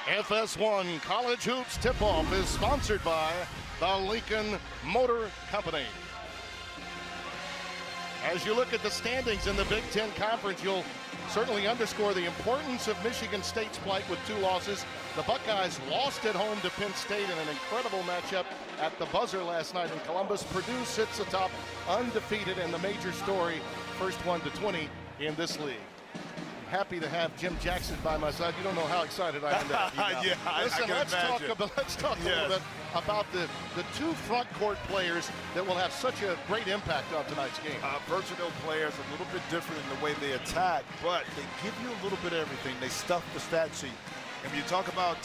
FS1 College Hoops Tip-Off is sponsored by the Lincoln Motor Company. As you look at the standings in the Big Ten Conference, you'll certainly underscore the importance of Michigan State's plight with 2 losses. The Buckeyes lost at home to Penn State in an incredible matchup at the buzzer last night in Columbus. Purdue sits atop undefeated in the major story, first 1-20 in this league. Happy to have Jim Jackson by my side. You don't know how excited I am to have you now. Listen, let's talk a little bit about the 2 front court players that will have such a great impact on tonight's game. Versatile players, a little bit different in the way they attack, but they give you a little bit of everything. They stuff the stat sheet. And when you talk about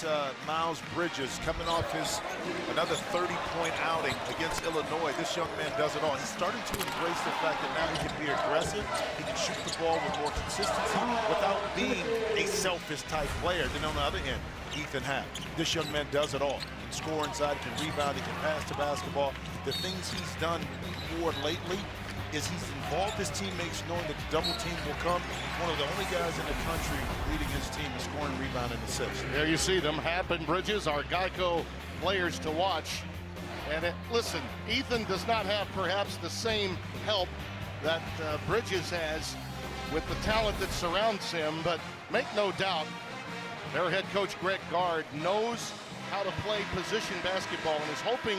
Miles Bridges coming off his another 30-point outing against Illinois, this young man does it all. He's starting to embrace the fact that now he can be aggressive, he can shoot the ball with more consistency without being a selfish type player. Then on the other end, Ethan Happ. This young man does it all. He can score inside, he can rebound, he can pass the basketball. The things he's done more lately is he's involved his teammates knowing that the double team will come. One of the only guys in the country leading his team in scoring, rebound, and assists. There you see them. Happ and Bridges are Geico players to watch. And listen, Ethan does not have perhaps the same help that Bridges has with the talent that surrounds him, but make no doubt, their head coach Greg Gard knows how to play position basketball and is hoping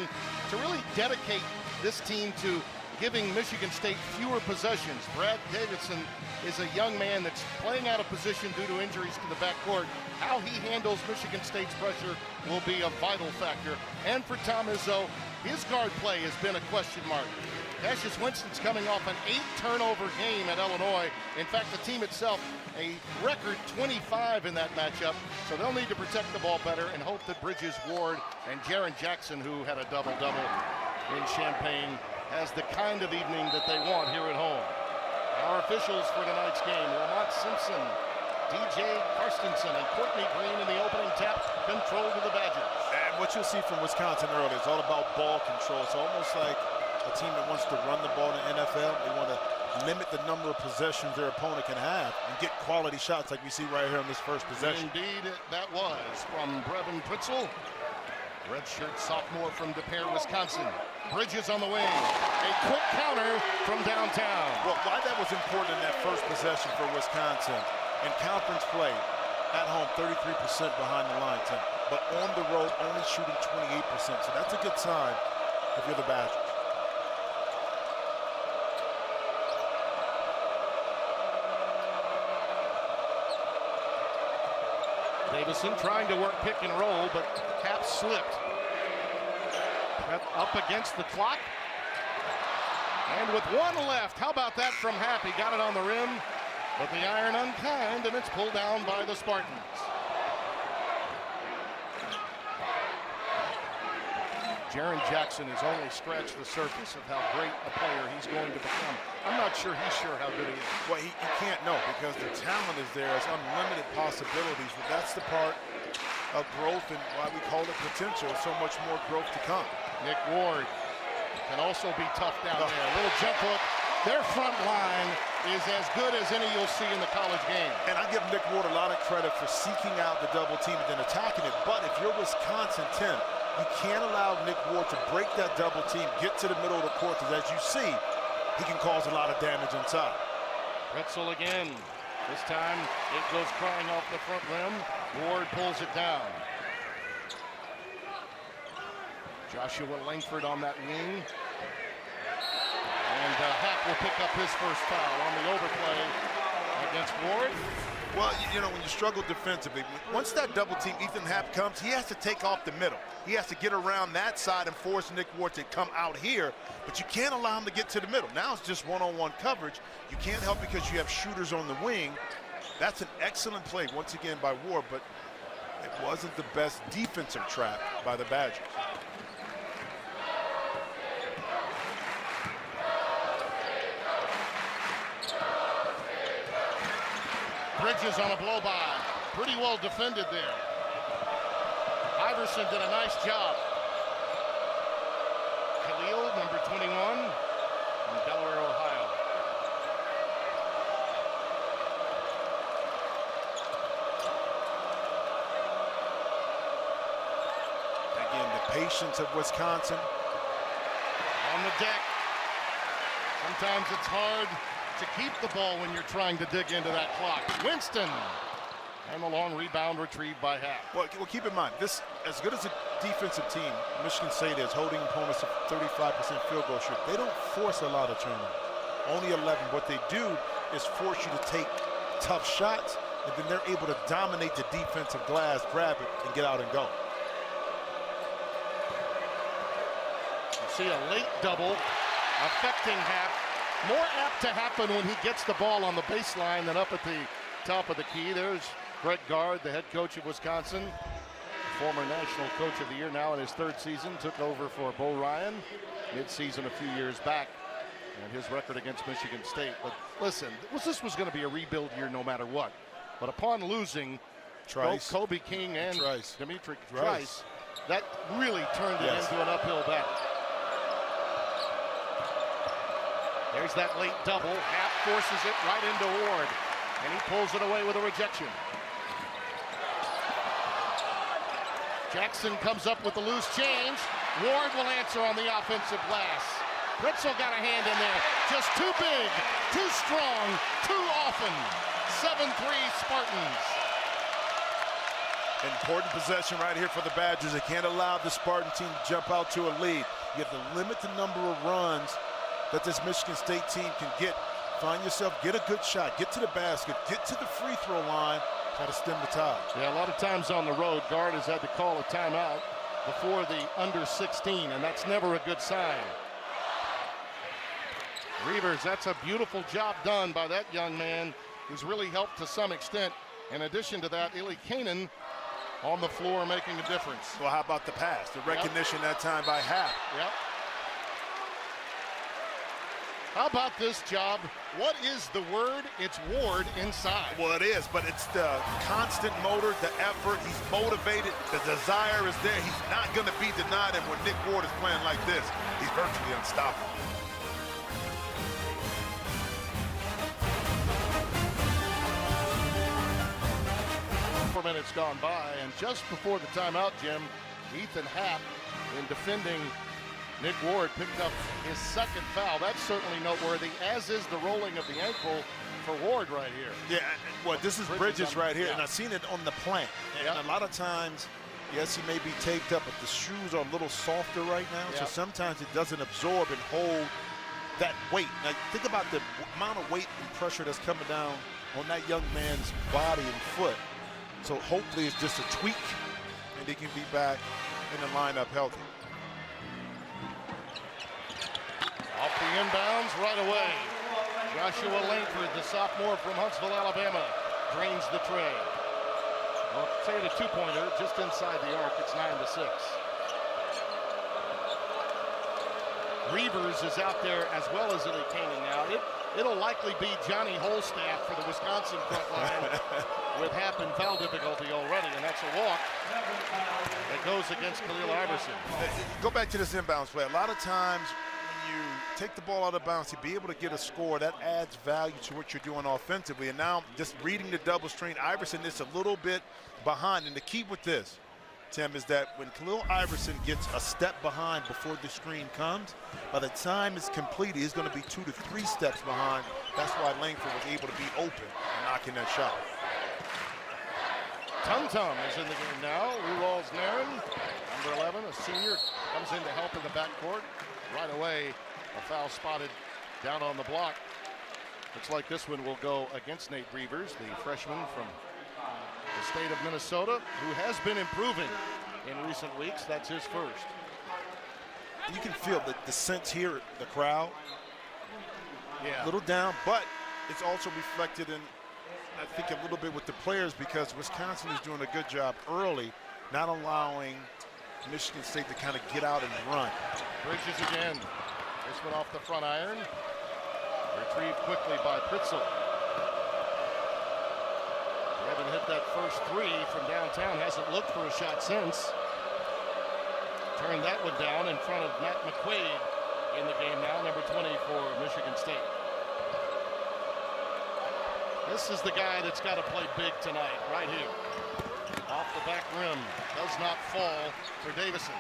to really dedicate this team to giving Michigan State fewer possessions. Brad Davidson is a young man that's playing out of position due to injuries to the backcourt. How he handles Michigan State's pressure will be a vital factor. And for Tom Izzo, his guard play has been a question mark. Cassius Winston's coming off an 8-turnover game at Illinois. In fact, the team itself, a record 25 in that matchup. So they'll need to protect the ball better and hope that Bridges, Ward, and Jaren Jackson, who had a double-double in Champaign, has the kind of evening that they want here at home. Our officials for tonight's game, Lamont Simpson, DJ Karstensen, and Courtney Green in the opening tap, control to the Badgers. And what you'll see from Wisconsin early is all about ball control. It's almost like a team that wants to run the ball in the NFL. They want to limit the number of possessions their opponent can have and get quality shots like we see right here on this first possession. Indeed, that was from Brevin Pritzel, redshirt sophomore from De Pere, Wisconsin. Bridges on the wing. A quick counter from downtown. Well, why that was important in that first possession for Wisconsin. In conference play, at home 33% behind the line, Tim. But on the road, only shooting 28%. So that's a good sign if you're the Badgers. Davison trying to work pick and roll, but Happ slipped. Up against the clock. And with 1 left, how about that from Happ? He got it on the rim, but the iron unkind, and it's pulled down by the Spartans. Jaren Jackson has only scratched the surface of how great a player he's going to become. I'm not sure he's sure how good he is. Well, he can't know because the talent is there. It's unlimited possibilities, but that's the part of growth and why we call it potential. So much more growth to come. Nick Ward can also be tough down there. A little jump hook. Their front line is as good as any you'll see in the college game. And I give Nick Ward a lot of credit for seeking out the double team and then attacking it. But if you're Wisconsin, Tim, you can't allow Nick Ward to break that double team, get to the middle of the court, because as you see, he can cause a lot of damage inside. Pretzel again. This time it goes crying off the front rim. Ward pulls it down. Joshua Langford on that wing. And Happ will pick up his first foul on the overplay against Ward. Well, you know, when you struggle defensively, once that double team, Ethan Happ comes, he has to take off the middle. He has to get around that side and force Nick Ward to come out here, but you can't allow him to get to the middle. Now it's just one-on-one coverage. You can't help because you have shooters on the wing. That's an excellent play, once again, by Ward, but it wasn't the best defensive trap by the Badgers. Bridges on a blow-by. Pretty well defended there. Iverson did a nice job. Khalil, number 21, from Delaware, Ohio. patience of Wisconsin. On the deck. Sometimes it's hard to keep the ball when you're trying to dig into that clock. Winston. And the long rebound retrieved by Happ. Well, keep in mind, this, as good as a defensive team Michigan State is, holding opponents to 35% field goal shoot, they don't force a lot of turnovers. Only 11. What they do is force you to take tough shots, and then they're able to dominate the defensive glass, grab it, and get out and go. You see a late double affecting Happ. More apt to happen when he gets the ball on the baseline than up at the top of the key. There's Greg Gard, the head coach of Wisconsin, former national coach of the year, now in his third season, took over for Bo Ryan mid-season a few years back, and his record against Michigan State. But listen, this was going to be a rebuild year no matter what. But upon losing both Kobe King and Dimitri Trice, that really turned it into an uphill battle. There's that late double. Happ forces it right into Ward, and he pulls it away with a rejection. Jackson comes up with the loose change. Ward will answer on the offensive glass. Ritzel got a hand in there. Just too big, too strong, too often. 7-3 Spartans. Important possession right here for the Badgers. They can't allow the Spartan team to jump out to a lead. You have to limit the number of runs that this Michigan State team can get. Find yourself, get a good shot, get to the basket, get to the free throw line, try to stem the tide. Yeah, a lot of times on the road, Gard has had to call a timeout before the under 16, and that's never a good sign. Reavers, that's a beautiful job done by that young man who's really helped to some extent. In addition to that, Illy Kanan on the floor making a difference. Well, how about the pass? The recognition that time by Happ. Yep. How about this job? What is the word? It's Ward inside. Well, it is, but it's the constant motor, the effort. He's motivated. The desire is there. He's not going to be denied. And when Nick Ward is playing like this, he's virtually unstoppable. Minutes gone by, and just before the timeout, Jim, Ethan Happ, in defending Nick Ward, picked up his second foul. That's certainly noteworthy, as is the rolling of the ankle for Ward right here. Yeah, well, this is Bridges right here, and I've seen it on the plant. And a lot of times, yes, he may be taped up, but the shoes are a little softer right now, so sometimes it doesn't absorb and hold that weight. Now, think about the amount of weight and pressure that's coming down on that young man's body and foot. So hopefully it's just a tweak, and he can be back in the lineup healthy. Off the inbounds right away. Joshua Langford, the sophomore from Huntsville, Alabama, drains the tray. Well, say it a two-pointer, just inside the arc. It's 9-6. Reavers is out there as well as Illy Kanan now. It'll likely be Johnny Holstaff for the Wisconsin front line with Happ in foul difficulty already, and that's a walk that goes against Khalil Iverson. Go back to this inbounds play. A lot of times when you take the ball out of bounds, to be able to get a score, that adds value to what you're doing offensively. And now just reading the double screen, Iverson is a little bit behind. And the key with this, Tim, is that when Khalil Iverson gets a step behind before the screen comes, by the time it's complete, he's going to be 2 to 3 steps behind. That's why Langford was able to be open and knocking that shot. Tum Tum is in the game now. Ruolz Nairn, number 11, a senior, comes in to help in the backcourt. Right away, a foul spotted down on the block. Looks like this one will go against Nate Reavers, the freshman from the state of Minnesota, who has been improving in recent weeks. That's his first. You can feel the sense here, the crowd. Yeah. A little down, but it's also reflected in, I think, a little bit with the players, because Wisconsin is doing a good job early, not allowing Michigan State to kind of get out and run. Bridges again. This one off the front iron. Retrieved quickly by Pritzel. Haven't hit that first three from downtown. Hasn't looked for a shot since. Turned that one down in front of Matt McQuaid in the game now, number 20 for Michigan State. This is the guy that's got to play big tonight, right here. Off the back rim. Does not fall for Davison.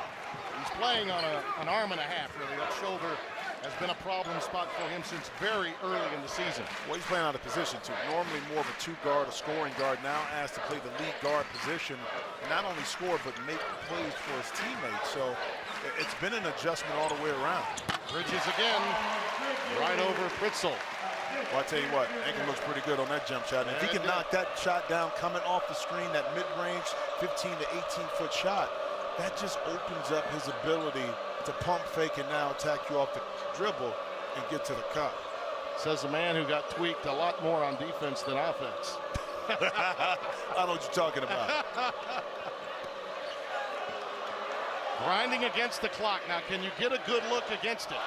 He's playing on an arm and a half, really. That shoulder has been a problem spot for him since very early in the season. Well, he's playing out of position, too. Normally more of a two-guard, a scoring guard, now asked to play the lead guard position. And not only score, but make plays for his teammates. So it's been an adjustment all the way around. Bridges again, right over Pritzel. Well, I tell you what, ankle looks pretty good on that jump shot. And if he can knock that shot down coming off the screen, that mid-range 15 to 18-foot shot, that just opens up his ability to pump fake and now attack you off the dribble and get to the cup. Says a man who got tweaked a lot more on defense than offense. I know what you're talking about. Grinding against the clock. Now, can you get a good look against it?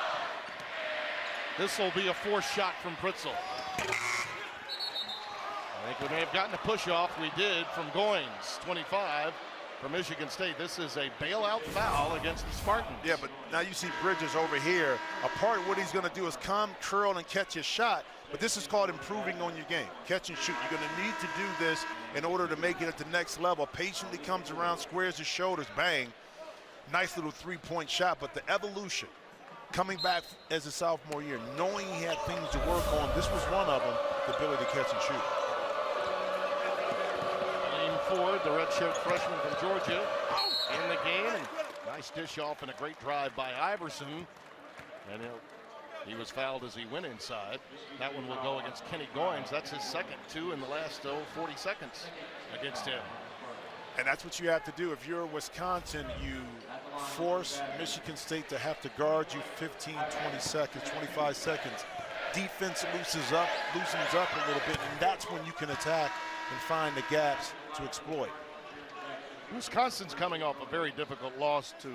This will be a forced shot from Pritzel. I think we may have gotten a push off. We did from Goins, 25 for Michigan State. This is a bailout foul against the Spartans. Yeah, but now you see Bridges over here. A part of what he's going to do is come, curl, and catch his shot. But this is called improving on your game. Catch and shoot. You're going to need to do this in order to make it at the next level. Patiently comes around, squares his shoulders, bang. Nice little three-point shot, but the evolution, coming back as a sophomore year, knowing he had things to work on, this was one of them, the ability to catch and shoot. Ford, the redshirt freshman from Georgia, in the game. And nice dish off and a great drive by Iverson. And he was fouled as he went inside. That one will go against Kenny Goins. That's his second, two in the last 40 seconds against him. And that's what you have to do. If you're Wisconsin, you force Michigan State to have to guard you 15, 20 seconds, 25 seconds. Defense loosens up a little bit, and that's when you can attack and find the gaps to exploit. Wisconsin's coming off a very difficult loss to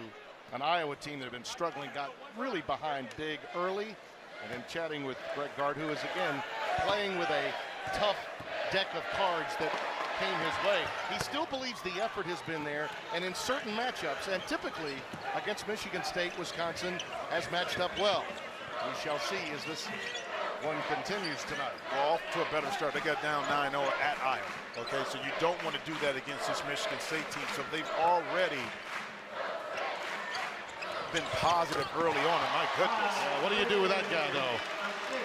an Iowa team that had been struggling, got really behind big early, and then chatting with Greg Gard, who is again playing with a tough deck of cards that came his way. He still believes the effort has been there, and in certain matchups, and typically against Michigan State, Wisconsin has matched up well. We shall see as this one continues tonight. Well, off to a better start. They got down 9-0 at Iowa. Okay, so you don't want to do that against this Michigan State team. So they've already been positive early on, and my goodness. What do you do with that guy, though?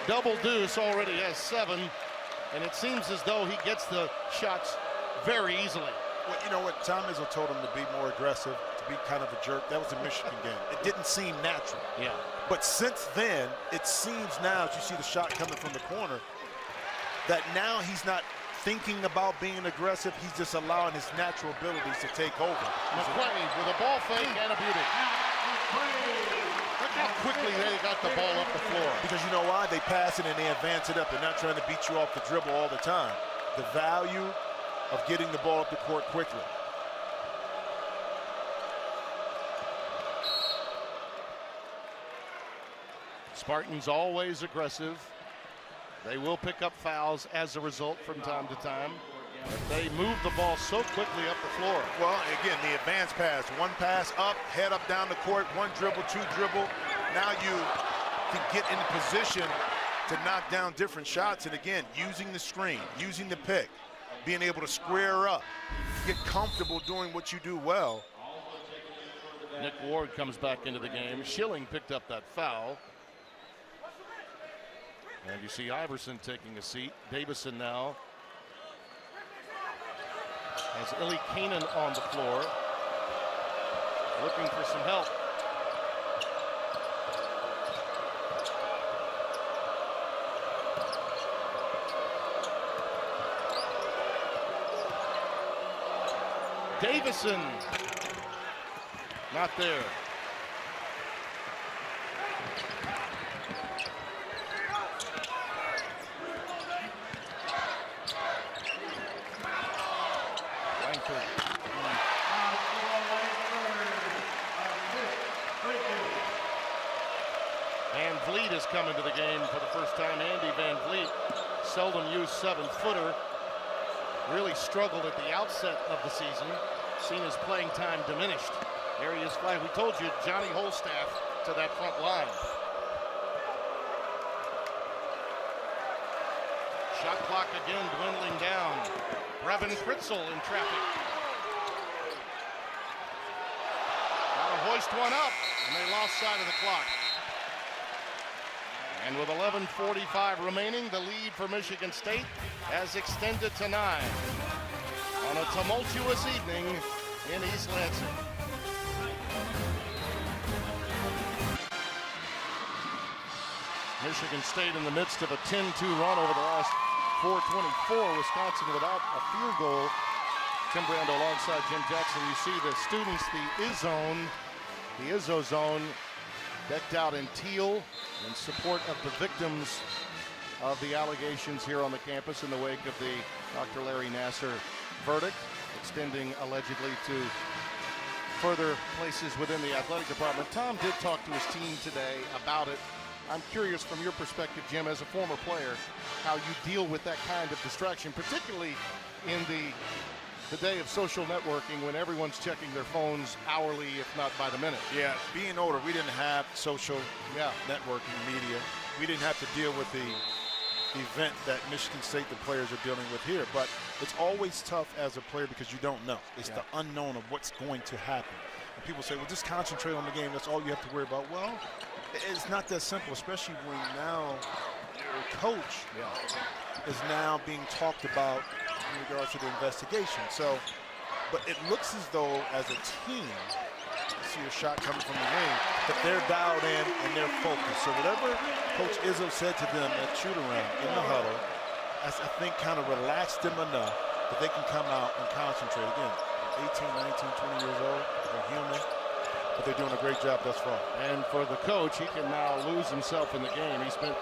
Double deuce already has 7, and it seems as though he gets the shots very easily. Well, you know what? Tom Izzo told him to be more aggressive, to be kind of a jerk. That was a Michigan game. It didn't seem natural. Yeah. But since then, it seems now, as you see the shot coming from the corner, that now he's not thinking about being aggressive. He's just allowing his natural abilities to take over. McQuaid with a ball fake and a beauty. Look how quickly they got the ball up the floor. Because you know why? They pass it and they advance it up. They're not trying to beat you off the dribble all the time. The value of getting the ball up the court quickly. Spartans always aggressive. They will pick up fouls as a result from time to time. But they move the ball so quickly up the floor. Well, again, the advance pass. One pass up, head up down the court, one dribble, two dribble. Now you can get in position to knock down different shots. And again, using the screen, using the pick, being able to square up, get comfortable doing what you do well. Nick Ward comes back into the game. Schilling picked up that foul. And you see Iverson taking a seat. Davison now has Illy Kanan on the floor, looking for some help. Davison, not there. Van Vliet is coming to the game for the first time. Andy Van Vliet, seldom used 7-footer, really struggled at the outset of the season, seen his playing time diminished. There he is flying. We told you, Johnny Holstaff to that front line. Shot clock again dwindling down. Brevin Pritzel in traffic. Got to hoist one up, and they lost sight of the clock. And with 11:45 remaining, the lead for Michigan State has extended to 9 on a tumultuous evening in East Lansing. Michigan State in the midst of a 10-2 run over the last 4:24. Wisconsin without a field goal. Tim Brando alongside Jim Jackson. You see the students, the Izzo zone, decked out in teal in support of the victims of the allegations here on the campus in the wake of the Dr. Larry Nassar verdict, extending allegedly to further places within the athletic department. Tom did talk to his team today about it. I'm curious from your perspective, Jim, as a former player, how you deal with that kind of distraction, particularly in the day of social networking when everyone's checking their phones hourly, if not by the minute. Yeah, being older, we didn't have social networking media. We didn't have to deal with the event that Michigan State, the players are dealing with here. But it's always tough as a player because you don't know. It's the unknown of what's going to happen. And people say, well, just concentrate on the game. That's all you have to worry about. Well, it's not that simple, especially when now your coach is now being talked about in regards to the investigation. So, but it looks as though as a team, you see a shot coming from the wing, that they're dialed in and they're focused. So whatever Coach Izzo said to them at shoot-around in the huddle, I think kind of relaxed them enough that they can come out and concentrate. Again, 18, 19, 20 years old, they're human, but they're doing a great job thus far. And for the coach, he can now lose himself in the game. He spent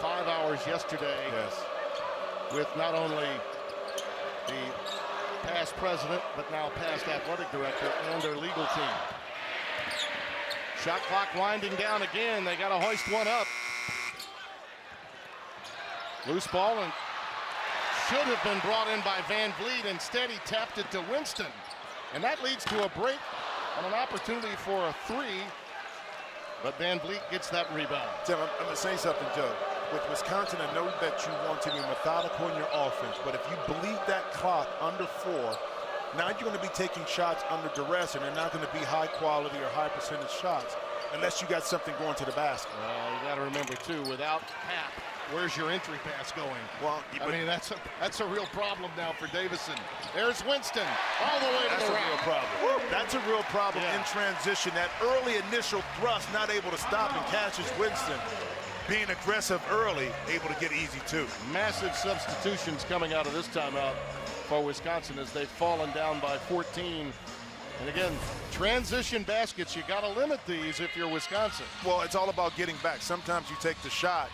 5 hours yesterday with not only the past president, but now past athletic director and their legal team. Shot clock winding down again. They got to hoist one up. Loose ball and should have been brought in by Van Vliet. Instead, he tapped it to Winston. And that leads to a break and an opportunity for a three. But Van Vliet gets that rebound. Tim, I'm going to say something, Joe. With Wisconsin, I know that you want to be methodical in your offense, but if you bleed that clock under 4, now you're going to be taking shots under duress, and they're not going to be high quality or high percentage shots unless you got something going to the basket. Well, you got to remember too, without Hap, where's your entry pass going? Well, I mean, that's a real problem now for Davison. There's Winston all the way to the rack. That's a real problem. That's a real problem in transition. That early initial thrust, not able to stop and catches Winston. Being aggressive early, able to get easy too. Massive substitutions coming out of this timeout for Wisconsin as they've fallen down by 14. And again, transition baskets, you got to limit these if you're Wisconsin. Well, it's all about getting back. Sometimes you take the shot.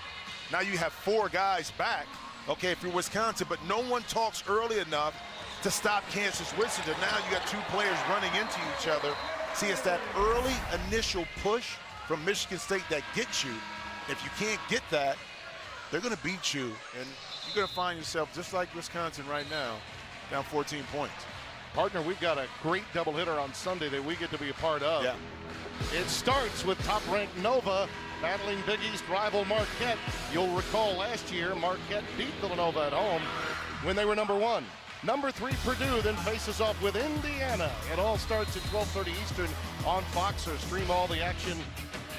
Now you have 4 guys back, okay, if you're Wisconsin, but no one talks early enough to stop Kansas Winston. And now you got 2 players running into each other. See, it's that early initial push from Michigan State that gets you. If you can't get that, they're going to beat you, and you're going to find yourself just like Wisconsin right now, down 14 points. Partner, we've got a great doubleheader on Sunday that we get to be a part of. Yeah. It starts with top-ranked Nova battling Big East rival Marquette. You'll recall last year Marquette beat Villanova at home when they were number 1. Number 3 Purdue then faces off with Indiana. It all starts at 12:30 Eastern on Fox, or stream all the action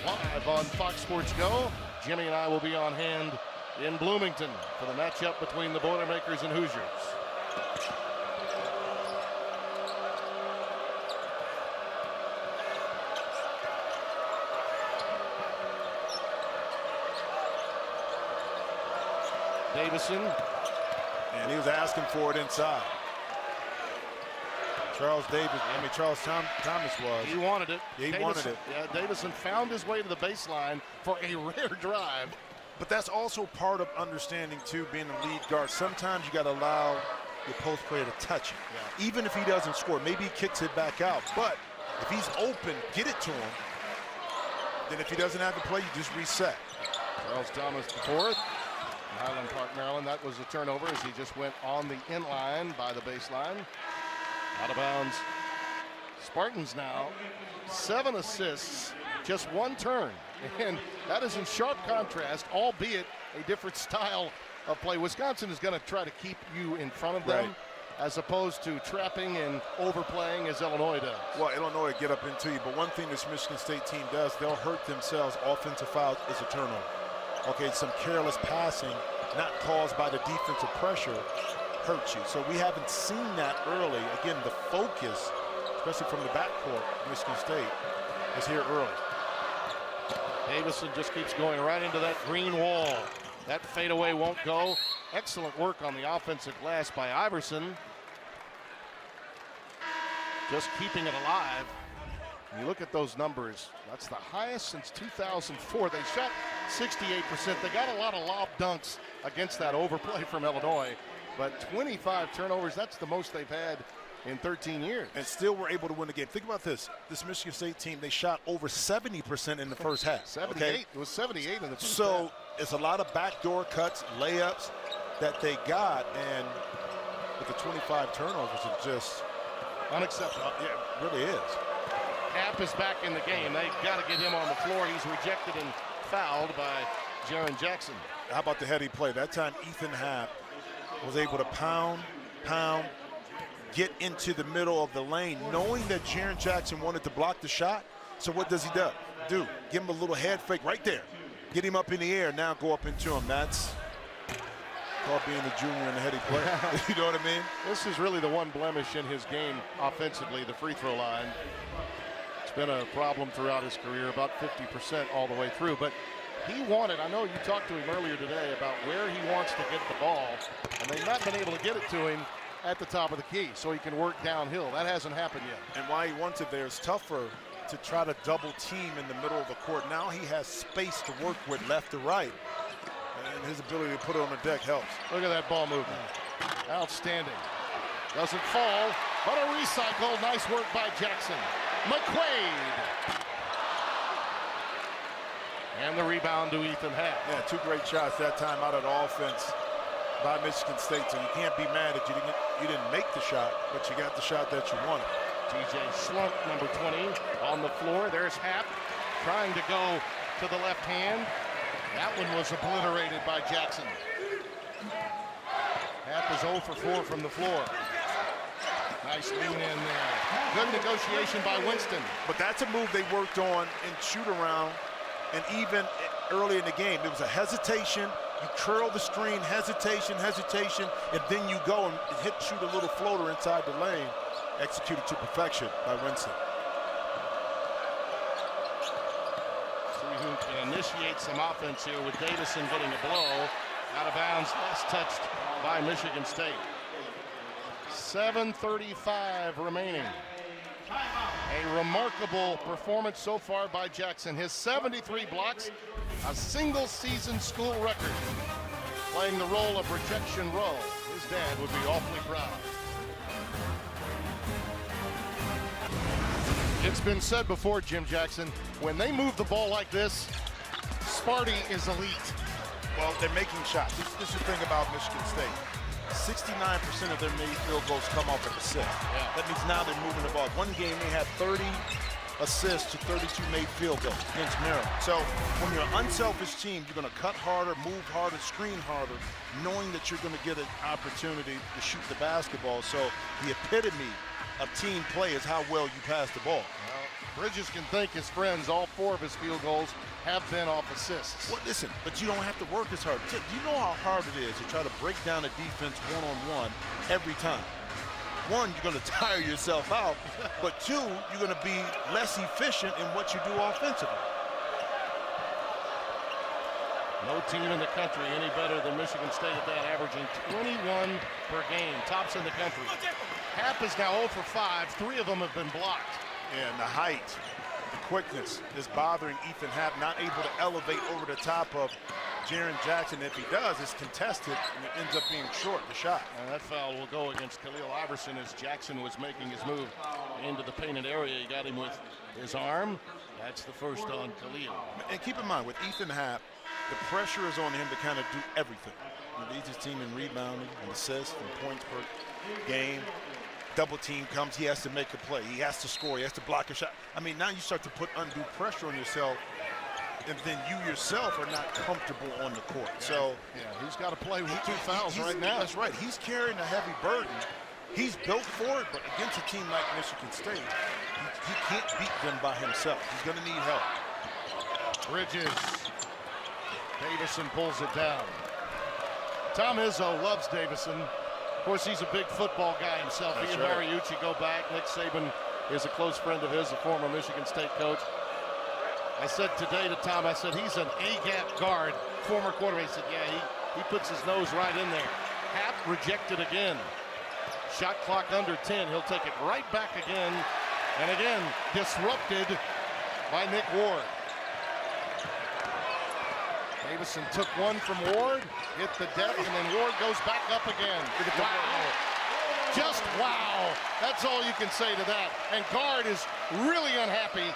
live on Fox Sports Go. Jimmy and I will be on hand in Bloomington for the matchup between the Boilermakers and Hoosiers. Davison. And he was asking for it inside. Charles Thomas was. He wanted it. He wanted it. Yeah, Davison found his way to the baseline for a rare drive. But that's also part of understanding, too, being a lead guard. Sometimes you got to allow your post player to touch it. Yeah. Even if he doesn't score, maybe he kicks it back out. But if he's open, get it to him. Then if he doesn't have the play, you just reset. Charles Thomas the 4th. Highland Park, Maryland. That was a turnover as he just went on the inline by the baseline. Out of bounds. Spartans now 7 assists, just 1 turn. And that is in sharp contrast, albeit a different style of play. Wisconsin is going to try to keep you in front of them. as opposed to trapping and overplaying as Illinois does. Well, Illinois get up into you, but one thing this Michigan State team does, they'll hurt themselves. Offensive foul is a turnover. Okay, some careless passing, not caused by the defensive pressure, hurts you. So we haven't seen that early. Again, the focus, especially from the backcourt, Michigan State, is here early. Davison just keeps going right into that green wall. That fadeaway won't go. Excellent work on the offensive glass by Iverson. Just keeping it alive. You look at those numbers. That's the highest since 2004. They shot 68%. They got a lot of lob dunks against that overplay from Illinois. But 25 turnovers, that's the most they've had in 13 years. And still were able to win the game. Think about this. This Michigan State team, they shot over 70% in the first half. 78. Okay? It was 78 in the first So half. it's a lot of backdoor cuts, layups that they got. And with the 25 turnovers, it's just unacceptable. Yeah, it really is. Happ is back in the game. They've got to get him on the floor. He's rejected and fouled by Jaren Jackson. How about the heady play? That time Ethan Happ was able to pound, get into the middle of the lane, knowing that Jaren Jackson wanted to block the shot. So what does he do? Give him a little head fake right there. Get him up in the air, now go up into him. That's called being a junior and a heady player. You know what I mean? This is really the one blemish in his game offensively, the free throw line. It's been a problem throughout his career, about 50% all the way through. But he wanted, I know you talked to him earlier today about where he wants to get the ball, and they've not been able to get it to him at the top of the key so he can work downhill. That hasn't happened yet. And why he wants it there is tougher to try to double team in the middle of the court. Now he has space to work with left to right, and his ability to put it on the deck helps. Look at that ball movement. Outstanding. Doesn't fall, but a recycle. Nice work by Jackson. McQuaid. And the rebound to Ethan Happ. Yeah, two great shots that time out of the offense by Michigan State. So you can't be mad that you didn't make the shot, but you got the shot that you wanted. TJ Schlunk, number 20, on the floor. There's Happ trying to go to the left hand. That one was obliterated by Jackson. Happ is 0 for 4 from the floor. Nice lean in there. Good negotiation by Winston. But that's a move they worked on in shoot around, and even early in the game, it was a hesitation. You curl the screen, hesitation, and then you go and shoot a little floater inside the lane, executed to perfection by Winston. See who can initiate some offense here with Davison getting a blow. Out of bounds, last touched by Michigan State. 7:35 remaining. A remarkable performance so far by Jackson. His 73 blocks, a single season school record. Playing the role of rejection row. His dad would be awfully proud. It's been said before, Jim Jackson, when they move the ball like this, Sparty is elite. Well, they're making shots. This is the thing about Michigan State. 69% of their made field goals come off an assist. Yeah. That means now they're moving the ball. One game they had 30 assists to 32 made field goals against Maryland. So when you're an unselfish team, you're going to cut harder, move harder, screen harder, knowing that you're going to get an opportunity to shoot the basketball. So the epitome of team play is how well you pass the ball. Well, Bridges can thank his friends. All 4 of his field goals have been off assists. Well, listen, but you don't have to work as hard. Do you know how hard it is to try to break down a defense one-on-one every time? One, you're going to tire yourself out, but 2, you're going to be less efficient in what you do offensively. No team in the country any better than Michigan State at that, averaging 21 per game. Tops in the country. Happ is now 0 for 5. 3 of them have been blocked. And the height, the quickness is bothering Ethan Happ, not able to elevate over the top of Jaren Jackson. If he does, it's contested, and it ends up being short, the shot. And that foul will go against Khalil Iverson as Jackson was making his move into the painted area. He got him with his arm. That's the first on Khalil. And keep in mind, with Ethan Happ, the pressure is on him to kind of do everything. He leads his team in rebounding and assists and points per game. Double team comes, he has to make a play. He has to score, he has to block a shot. I mean, now you start to put undue pressure on yourself, and then you yourself are not comfortable on the court. So yeah, he's got to play with 2 fouls right now. That's right. He's carrying a heavy burden, He's built for it, but against a team like Michigan State, he can't beat them by himself. He's going to need help. Bridges. Davison pulls it down. Tom Izzo loves Davison. Of course, he's a big football guy himself. That's he and right. Mariucci go back. Nick Saban is a close friend of his, a former Michigan State coach. I said today to Tom, I said, he's an A-gap guard, former quarterback. He said, yeah, he puts his nose right in there. Hap rejected again. Shot clock under 10. He'll take it right back again. And again, disrupted by Nick Ward. Davison took one from Ward, hit the deck, and then Ward goes back up again. Wow. Just wow. That's all you can say to that. And Guard is really unhappy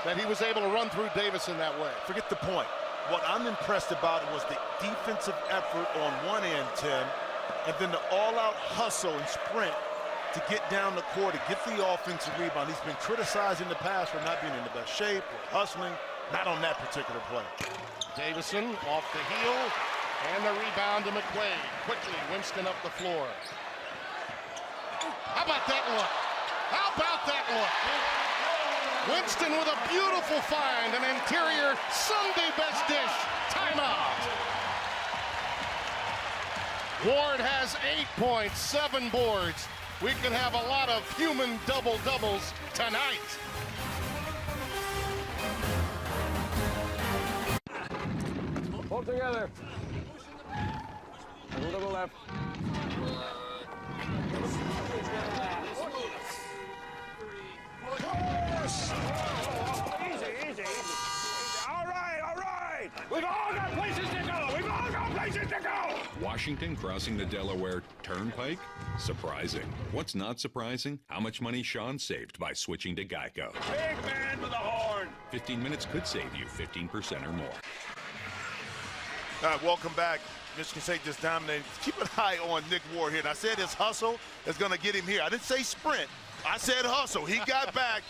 that he was able to run through Davison that way. Forget the point. What I'm impressed about was the defensive effort on one end, Tim, and then the all-out hustle and sprint to get down the court, to get the offensive rebound. He's been criticized in the past for not being in the best shape or hustling. Not on that particular play. Davison off the heel, and the rebound to McQuaid. Quickly, Winston up the floor. How about that look? How about that look? Winston with a beautiful find, an interior Sunday best dish. Timeout. Ward has 8 points, 7 boards. We can have a lot of human double-doubles tonight. Hold together. A little to the left. Easy. All right. We've all got places to go. Washington crossing the Delaware Turnpike? Surprising. What's not surprising? How much money Sean saved by switching to Geico. Big man with a horn. 15 minutes could save you 15% or more. All right, welcome back. Michigan State just dominated. Keep an eye on Nick Ward here. And I said his hustle is going to get him here. I didn't say sprint. I said hustle. He got back,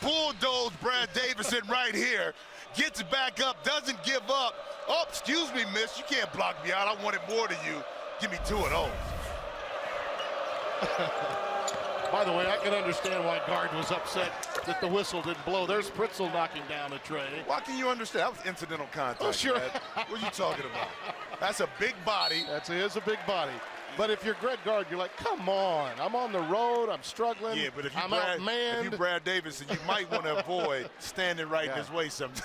bulldozed Brad Davison right here, gets back up, doesn't give up. Oh, excuse me, miss. You can't block me out. I wanted more than you. Give me 2 of those. By the way, I can understand why Guard was upset that the whistle didn't blow. There's Pritzel knocking down a tray. Why can you understand? That was incidental contact. Oh, sure. Man. What are you talking about? That's a big body. It is a big body. But if you're Greg Guard, you're like, come on. I'm on the road. I'm struggling. Yeah, but if I'm you outmanned. Brad Davison, you might want to avoid standing right in his way sometimes.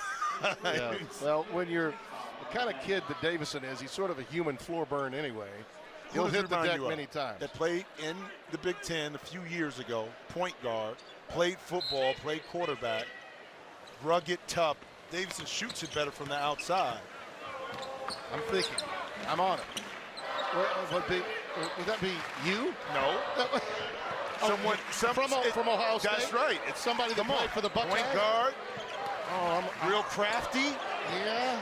Yeah. Well, when you're the kind of kid that Davison is, he's sort of a human floor burn anyway. He'll hit the deck many times. That played in the Big Ten a few years ago, point guard, played football, played quarterback, rugged, tough. Davison shoots it better from the outside. I'm thinking. I'm on it. Would that be you? No. From Ohio State? That's right. It's somebody that played for the Buckeyes. Point guard. Oh, I'm real crafty. Yeah.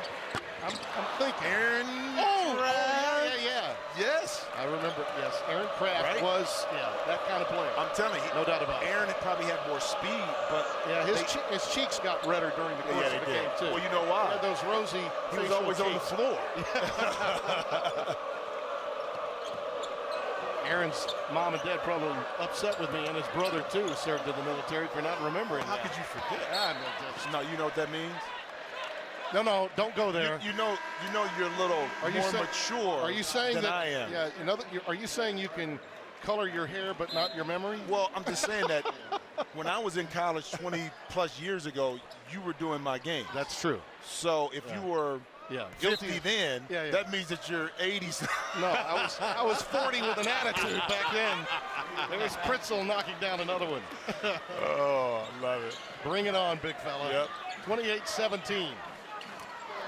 I'm thinking. Aaron Kraft. Yeah. Yes. I remember, yes. Aaron Kraft was, that kind of player. I'm telling you. No doubt about it. Aaron had probably had more speed, but yeah, his cheeks got redder during the course of the game, too. Well, you know why? He had those rosy He was always on the floor. Aaron's mom and dad probably upset with me, and his brother, too, served in the military for not remembering How that. could you forget? No, you know what that means? No, don't go there. You know you're a little more mature are you saying than that, I am. Yeah, are you saying you can color your hair but not your memory? Well, I'm just saying that when I was in college 20-plus years ago, you were doing my game. That's true. So if you were 50 then, yeah. that means that you're 80s. No, I was 40 with an attitude back then. There was Pritzel knocking down another one. Oh, I love it. Bring it on, big fella. Yep. 28-17.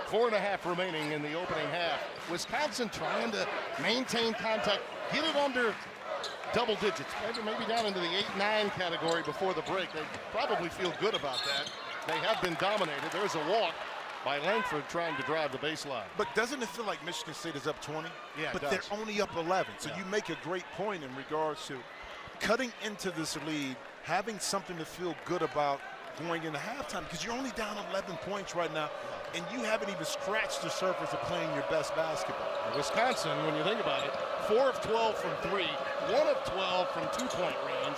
4.5 remaining in the opening half. Wisconsin trying to maintain contact, get it under double digits, maybe down into the 8-9 category before the break. They probably feel good about that. They have been dominated. There's a walk by Langford trying to drive the baseline. But doesn't it feel like Michigan State is up 20? Yeah, but it does. they're only up 11. So you make a great point in regards to cutting into this lead, having something to feel good about going into halftime, because you're only down 11 points right now, and you haven't even scratched the surface of playing your best basketball. Wisconsin, when you think about it, 4 of 12 from 3, 1 of 12 from 2-point range.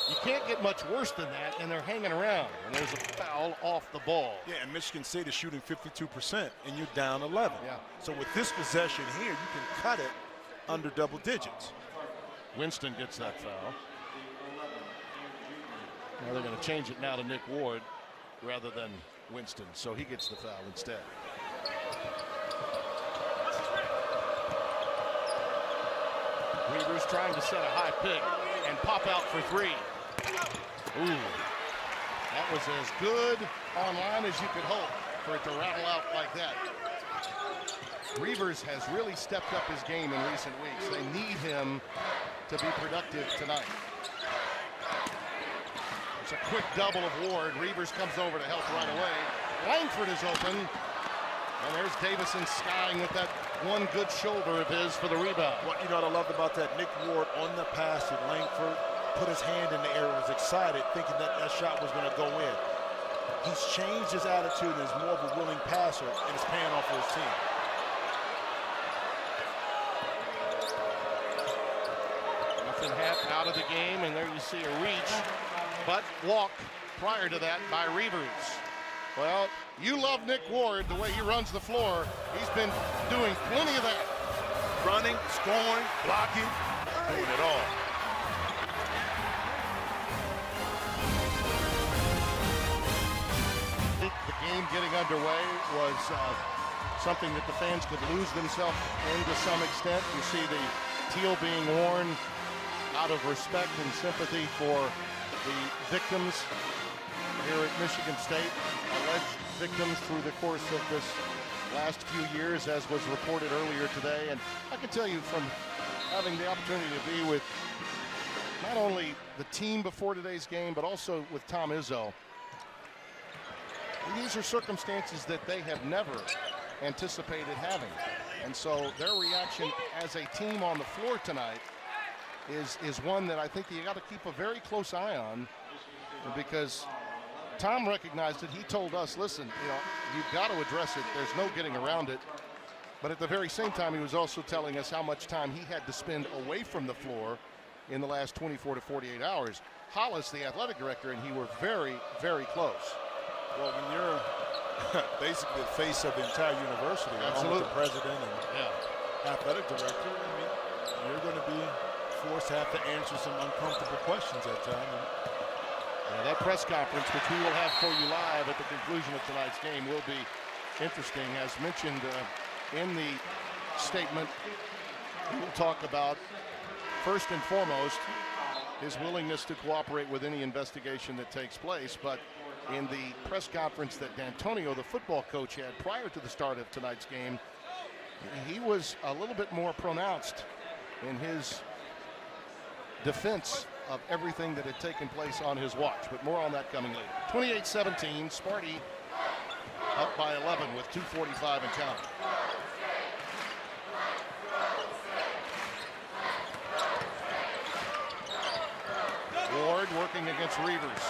You can't get much worse than that, and they're hanging around. And there's a foul off the ball. Yeah, and Michigan State is shooting 52%, and you're down 11. Yeah. So with this possession here, you can cut it under double digits. Winston gets that foul. Now they're going to change it now to Nick Ward rather than Winston, so he gets the foul instead. Weaver's trying to set a high pick and pop out for 3. Ooh, that was as good online as you could hope for it to rattle out like that. Reavers has really stepped up his game in recent weeks. They need him to be productive tonight. It's a quick double of Ward. Reavers comes over to help right away. Langford is open. And there's Davison skying with that one good shoulder of his for the rebound. What I loved about that, Nick Ward on the pass to Langford, put his hand in the air, was excited, thinking that that shot was going to go in. He's changed his attitude and is more of a willing passer, and it's paying off for his team. Nothing out of the game, and there you see a reach, but walk prior to that by Reavers. Well, you love Nick Ward, the way he runs the floor. He's been doing plenty of that. Running, scoring, blocking, doing it all. I think the game getting underway was something that the fans could lose themselves in to some extent. You see the teal being worn out of respect and sympathy for the victims here at Michigan State, alleged victims through the course of this last few years, as was reported earlier today. And I can tell you from having the opportunity to be with not only the team before today's game, but also with Tom Izzo, these are circumstances that they have never anticipated having. And so their reaction as a team on the floor tonight is one that I think you got to keep a very close eye on, because Tom recognized it. He told us, listen, you've got to address it. There's no getting around it. But at the very same time, he was also telling us how much time he had to spend away from the floor in the last 24 to 48 hours. Hollis, the athletic director, and he were very, very close. Well, when you're basically the face of the entire university, along with the president and athletic director, you're going to be forced to have to answer some uncomfortable questions at times. That press conference, which we will have for you live at the conclusion of tonight's game, will be interesting. As mentioned in the statement, we will talk about, first and foremost, his willingness to cooperate with any investigation that takes place. But in the press conference that D'Antonio, the football coach, had prior to the start of tonight's game, he was a little bit more pronounced in his defense of everything that had taken place on his watch. But more on that coming later. 28-17, Sparty up by 11 with 2:45 and counting. Ward working against Reavers.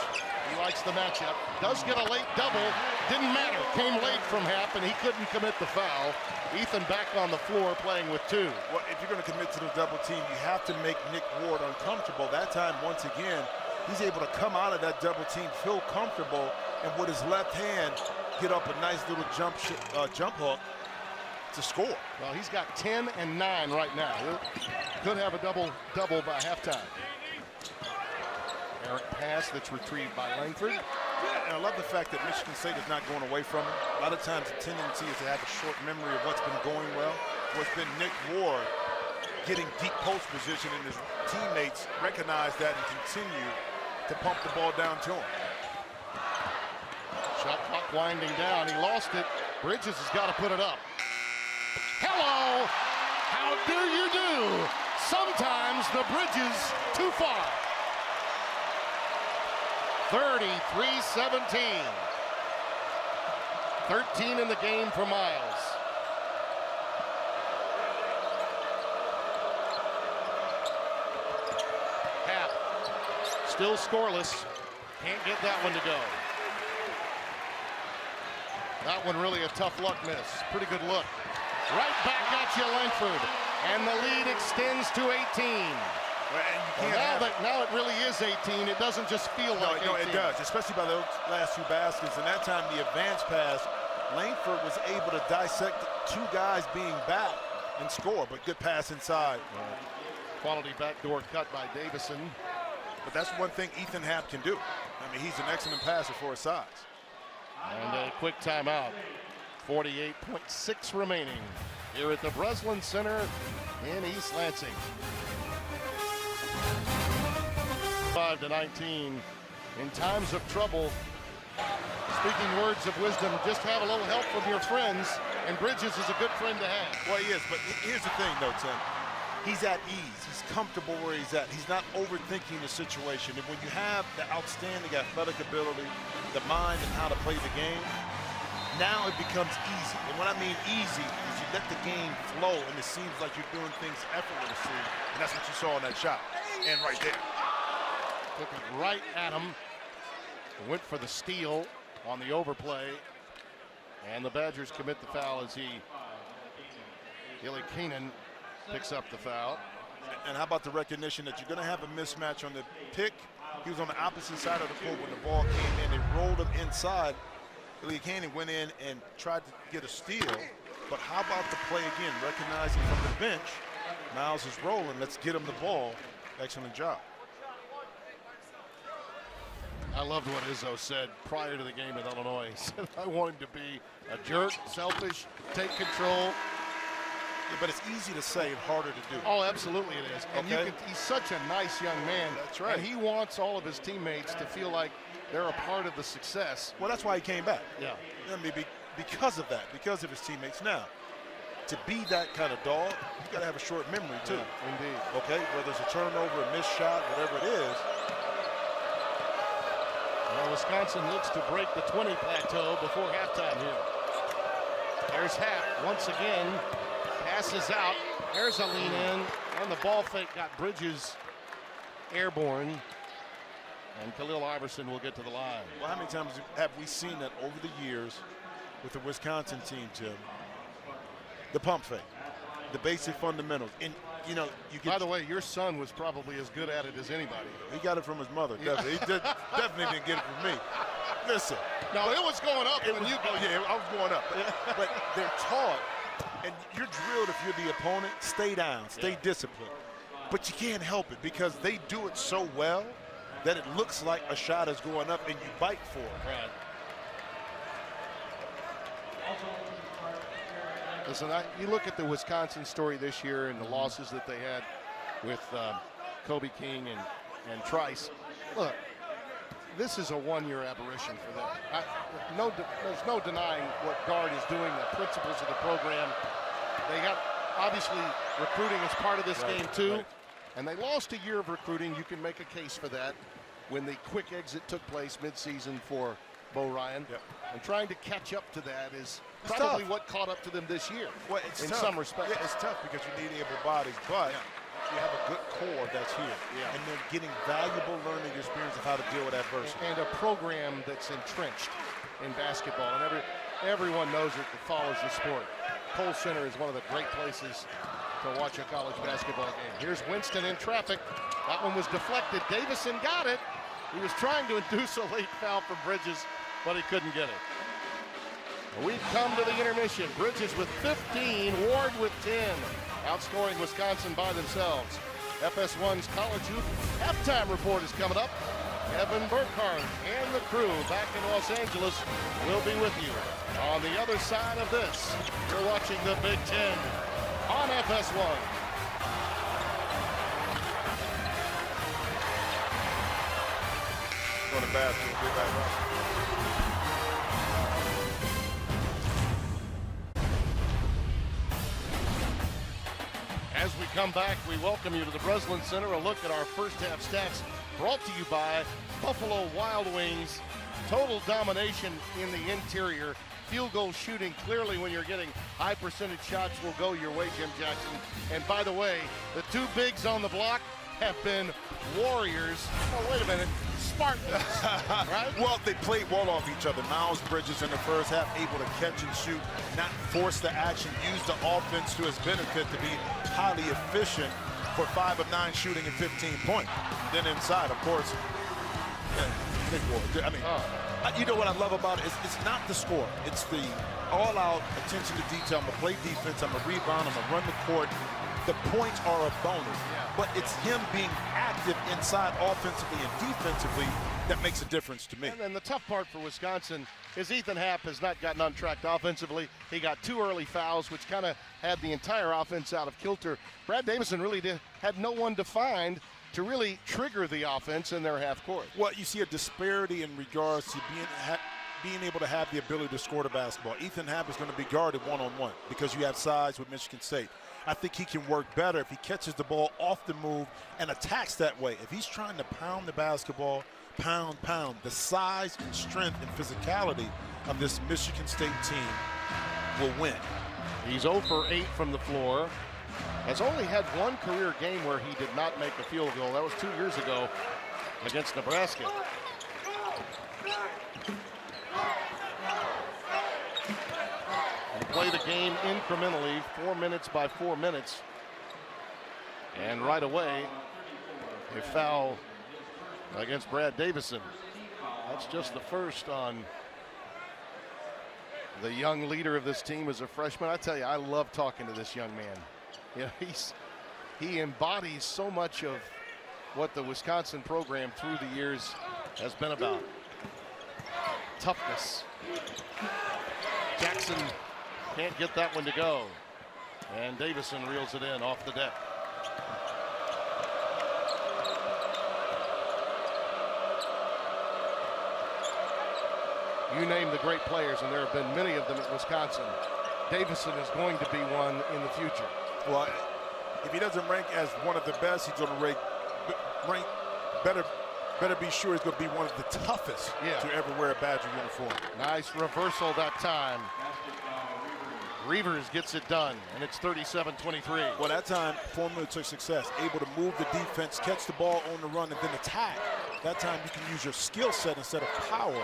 He likes the matchup. Does get a late double. Didn't matter. Came late from half, and he couldn't commit the foul. Ethan back on the floor playing with 2. Well, if you're going to commit to the double team, you have to make Nick Ward uncomfortable. That time, once again, he's able to come out of that double team, feel comfortable, and with his left hand, get up a nice little jump hook to score. Well, he's got 10 and 9 right now. Could have a double by halftime. Errant pass that's retrieved by Langford. Yeah, and I love the fact that Michigan State is not going away from it. A lot of times the tendency is to have a short memory of what's been going well. What's been Nick Ward getting deep post position, and his teammates recognize that and continue to pump the ball down to him. Shot clock winding down. He lost it. Bridges has got to put it up. Hello! How do you do? Sometimes the bridge is too far. 33-17. 13 in the game for Miles. Hap still scoreless. Can't get that one to go. That one really a tough luck miss. Pretty good look. Right back at you, Langford. and the lead extends to 18. Now it really is 18. It doesn't just feel like 18. No, it does, especially by those last two baskets. And that time, the advance pass, Langford was able to dissect two guys being back and score, but good pass inside. Quality backdoor cut by Davison. But that's one thing Ethan Happ can do. I mean, he's an excellent passer for his size. And a quick timeout. 48.6 remaining here at the Breslin Center in East Lansing. 5-19. In times of trouble, speaking words of wisdom, just have a little help from your friends, and Bridges is a good friend to have. Well, he is, but here's the thing, though, Tim. He's at ease. He's comfortable where he's at. He's not overthinking the situation. And when you have the outstanding athletic ability, the mind, and how to play the game, now it becomes easy. And when I mean easy, is you let the game flow, and it seems like you're doing things effortlessly. And that's what you saw in that shot. And right there. Took it right at him. Went for the steal on the overplay. And the Badgers commit the foul as Billy Keenan picks up the foul. And how about the recognition that you're going to have a mismatch on the pick? He was on the opposite side of the court when the ball came in. They rolled him inside. Billy Keenan went in and tried to get a steal. But how about the play again? Recognizing from the bench, Miles is rolling. Let's get him the ball. Excellent job. I loved what Izzo said prior to the game in Illinois. He said, I want him to be a jerk, selfish, take control. Yeah, but it's easy to say and harder to do. Oh, absolutely it is. And Okay. he's such a nice young man. That's right. And he wants all of his teammates to feel like they're a part of the success. Well, that's why he came back. Yeah. I mean, because of that, because of his teammates. Now, to be that kind of dog, you got to have a short memory, too. Yeah, indeed. Okay, whether it's a turnover, a missed shot, whatever it is. Well, Wisconsin looks to break the 20 plateau before halftime here. There's Happ once again. Passes out. There's a lean in. And the ball fake got Bridges airborne. And Khalil Iverson will get to the line. Well, how many times have we seen that over the years with the Wisconsin team, Tim? The pump fake, the basic fundamentals. And, you know, you get. By the way, your son was probably as good at it as anybody. He got it from his mother, definitely. He definitely didn't get it from me. Listen. No, it was going up when you go. Oh, yeah, I was going up. But they're taught, and you're drilled if you're the opponent, stay down, stay disciplined. But you can't help it because they do it so well that it looks like a shot is going up and you bite for it. Right. Listen, you look at the Wisconsin story this year and the losses that they had with Kobe King and Trice. Look, this is a one-year aberration for them. There's no denying what Guard is doing, the principles of the program. They got, obviously, recruiting as part of this game, too. Right. And they lost a year of recruiting. You can make a case for that when the quick exit took place midseason for Bo Ryan. Yep. And trying to catch up to that is probably what caught up to them this year. Well, it's in tough. some respects. Yeah, it's tough because you need able bodies, but you have a good core that's here. Yeah. And they're getting valuable learning experience of how to deal with adversity. And a program that's entrenched in basketball. And everyone knows it that follows the sport. Kohl Center is one of the great places to watch a college basketball game. Here's Winston in traffic. That one was deflected. Davison got it. He was trying to induce a late foul from Bridges, but he couldn't get it. We've come to the intermission. Bridges with 15, Ward with 10. Outscoring Wisconsin by themselves. FS1's College Hoop halftime report is coming up. Evan Burkhardt and the crew back in Los Angeles will be with you. On the other side of this, you're watching the Big Ten on FS1. Go to the bathroom, get back up. As we come back, we welcome you to the Breslin Center. A look at our first half stats brought to you by Buffalo Wild Wings. Total domination in the interior. Field goal shooting clearly when you're getting high percentage shots will go your way, Jim Jackson. And by the way, the two bigs on the block have been warriors. Oh, wait a minute. Spartans, right? Well, they played well off each other. Miles Bridges in the first half able to catch and shoot, not force the action, use the offense to his benefit to be highly efficient for 5 of 9 shooting and 15 points. Then inside, of course, Nick Ward. I mean, you know what I love about it? It's not the score. It's the all-out attention to detail. I'm going to play defense. I'm going to rebound. I'm going to run the court. The points are a bonus, but it's him being active inside offensively and defensively that makes a difference to me. And then the tough part for Wisconsin is Ethan Happ has not gotten untracked offensively. He got 2 early fouls, which kind of had the entire offense out of kilter. Brad Davison really had no one defined to really trigger the offense in their half court. Well, you see a disparity in regards to being able to have the ability to score the basketball. Ethan Happ is going to be guarded one-on-one because you have size with Michigan State. I think he can work better if he catches the ball off the move and attacks that way. If he's trying to pound the basketball, pound, the size and strength and physicality of this Michigan State team will win. He's 0 for 8 from the floor. Has only had 1 career game where he did not make a field goal. That was 2 years ago against Nebraska. Play the game incrementally, 4 minutes by 4 minutes. And right away, a foul against Brad Davison. That's just the first on the young leader of this team as a freshman. I tell you, I love talking to this young man. You know, he embodies so much of what the Wisconsin program through the years has been about. Toughness. Jackson can't get that one to go. And Davison reels it in off the deck. You name the great players, and there have been many of them at Wisconsin. Davison is going to be one in the future. Well, if he doesn't rank as one of the best, he's going to rank better be sure he's going to be one of the toughest to ever wear a Badger uniform. Nice reversal that time. Reavers gets it done, and it's 37-23. Well, that time, formula to success. Able to move the defense, catch the ball on the run, and then attack. That time you can use your skill set instead of power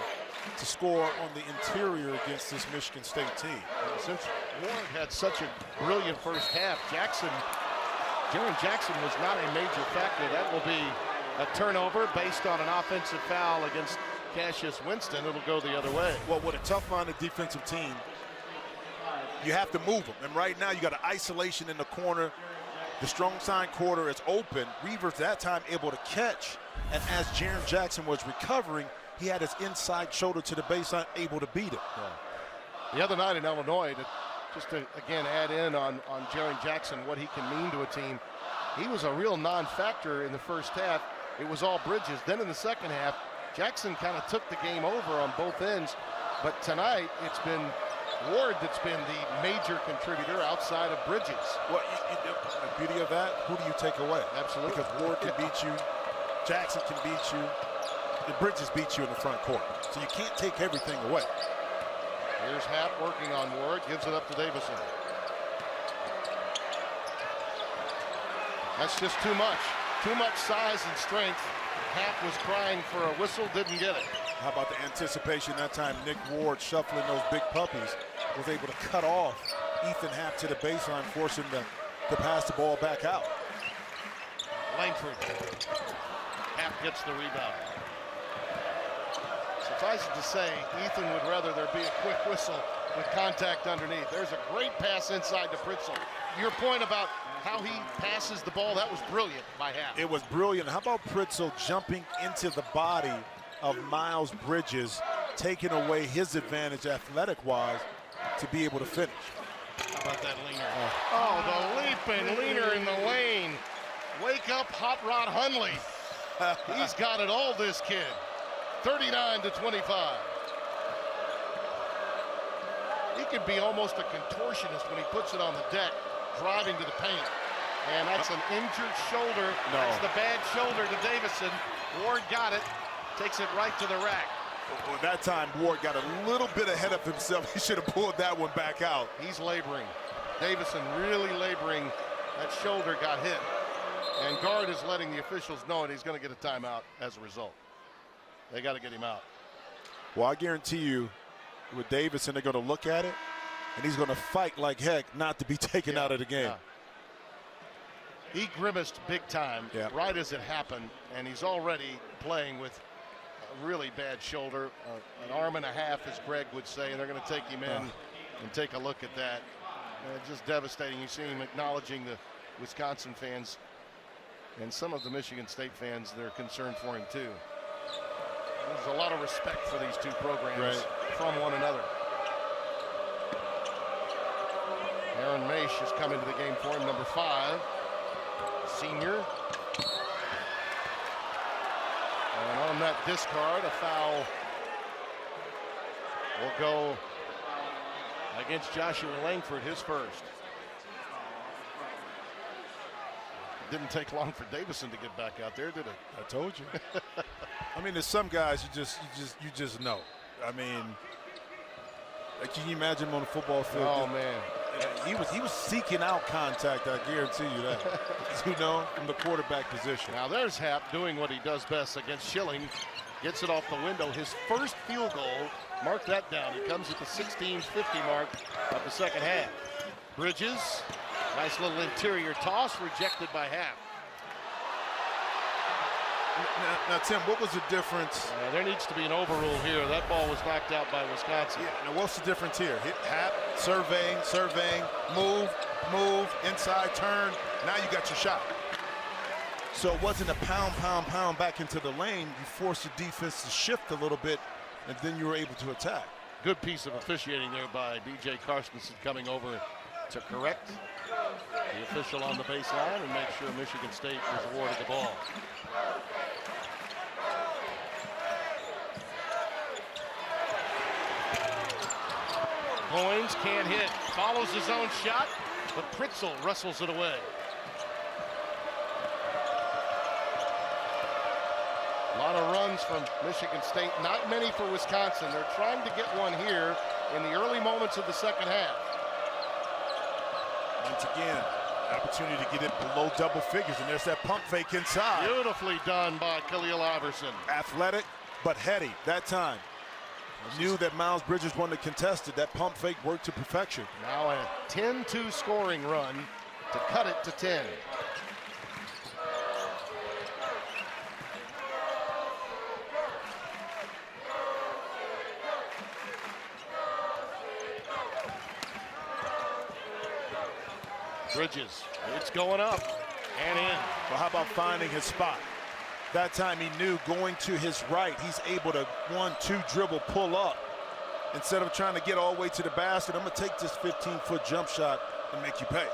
to score on the interior against this Michigan State team. Since Ward had such a brilliant first half, Jaren Jackson was not a major factor. That will be a turnover based on an offensive foul against Cassius Winston. It'll go the other way. Well, with a tough-minded defensive team, you have to move them. And right now you got an isolation in the corner. The strong side quarter is open. Reavers that time able to catch. And as Jaren Jackson was recovering, he had his inside shoulder to the baseline, able to beat it. Yeah. The other night in Illinois, just to again add in on Jaren Jackson, what he can mean to a team, he was a real non-factor in the first half. It was all Bridges. Then in the second half, Jackson kind of took the game over on both ends. But tonight, it's been Ward that's been the major contributor outside of Bridges. Well, the beauty of that, who do you take away? Absolutely. Because Ward can beat you, Jackson can beat you, and Bridges beat you in the front court. So you can't take everything away. Here's Happ working on Ward, gives it up to Davison. That's just too much. Too much size and strength. Happ was crying for a whistle, didn't get it. How about the anticipation that time? Nick Ward shuffling those big puppies was able to cut off Ethan Happ to the baseline, forcing to pass the ball back out. Langford. Happ gets the rebound. Suffice it to say, Ethan would rather there be a quick whistle with contact underneath. There's a great pass inside to Pritzl. Your point about how he passes the ball, that was brilliant by Happ. It was brilliant. How about Pritzl jumping into the body of Miles Bridges, taking away his advantage athletic-wise to be able to finish. How about that leaner? Oh, the leaping leaner in the lane. Wake up, Hot Rod Hundley. He's got it all, this kid. 39-25. He could be almost a contortionist when he puts it on the deck, driving to the paint. And that's an injured shoulder. No. That's the bad shoulder to Davison. Ward got it. Takes it right to the rack. Well, that time, Ward got a little bit ahead of himself. He should have pulled that one back out. He's laboring. Davison really laboring. That shoulder got hit. And guard is letting the officials know, and he's going to get a timeout as a result. They got to get him out. Well, I guarantee you, with Davison, they're going to look at it, and he's going to fight like heck not to be taken out of the game. He grimaced big time right as it happened, and he's already playing with a really bad shoulder, an arm and a half, as Greg would say, and they're going to take him in and take a look at that. Just devastating. You see him acknowledging the Wisconsin fans and some of the Michigan State fans. They're concerned for him too. There's a lot of respect for these two programs from one another. Aaron Maish is coming to the game for him, number 5, senior. And on that discard, a foul will go against Joshua Langford, his first. Didn't take long for Davison to get back out there, did it? I told you. I mean, there's some guys you just know. I mean, can you imagine him on the football field? Oh man, he was seeking out contact. I guarantee you that. You know, from the quarterback position. Now there's Happ doing what he does best against Schilling. Gets it off the window. His first field goal. Mark that down. He comes at the 16:50 mark of the second half. Bridges, nice little interior toss, rejected by Happ. Now, Tim, what was the difference? There needs to be an overrule here. That ball was knocked out by Wisconsin. Yeah, now what's the difference here? Hit Happ, surveying, move, inside turn. Now you got your shot. So it wasn't a pound back into the lane. You forced the defense to shift a little bit, and then you were able to attack. Good piece of officiating there by B.J. Carstensen, coming over to correct the official on the baseline and make sure Michigan State was awarded the ball. Goins can't hit, follows his own shot, but Pritzel wrestles it away. A lot of runs from Michigan State, not many for Wisconsin. They're trying to get one here in the early moments of the second half. Once again, opportunity to get it below double figures, and there's that pump fake inside. Beautifully done by Khalil Iverson. Athletic, but heady that time. Knew that Miles Bridges wanted to contest it. That pump fake worked to perfection. Now a 10-2 scoring run to cut it to 10. Bridges, it's going up and in. Well, how about finding his spot? That time he knew going to his right, he's able to 1-2 dribble, pull up. Instead of trying to get all the way to the basket, I'm going to take this 15-foot jump shot and make you pay.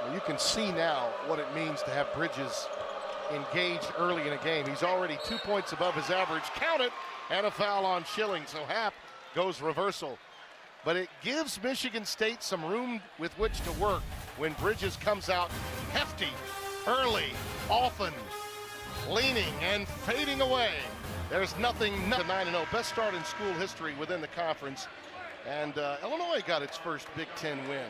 Well, you can see now what it means to have Bridges engaged early in a game. He's already 2 points above his average. Count it, and a foul on Schilling. So Happ goes reversal. But it gives Michigan State some room with which to work when Bridges comes out hefty, early, often, leaning and fading away. There's nothing to 9-0. Best start in school history within the conference. And Illinois got its first Big Ten win.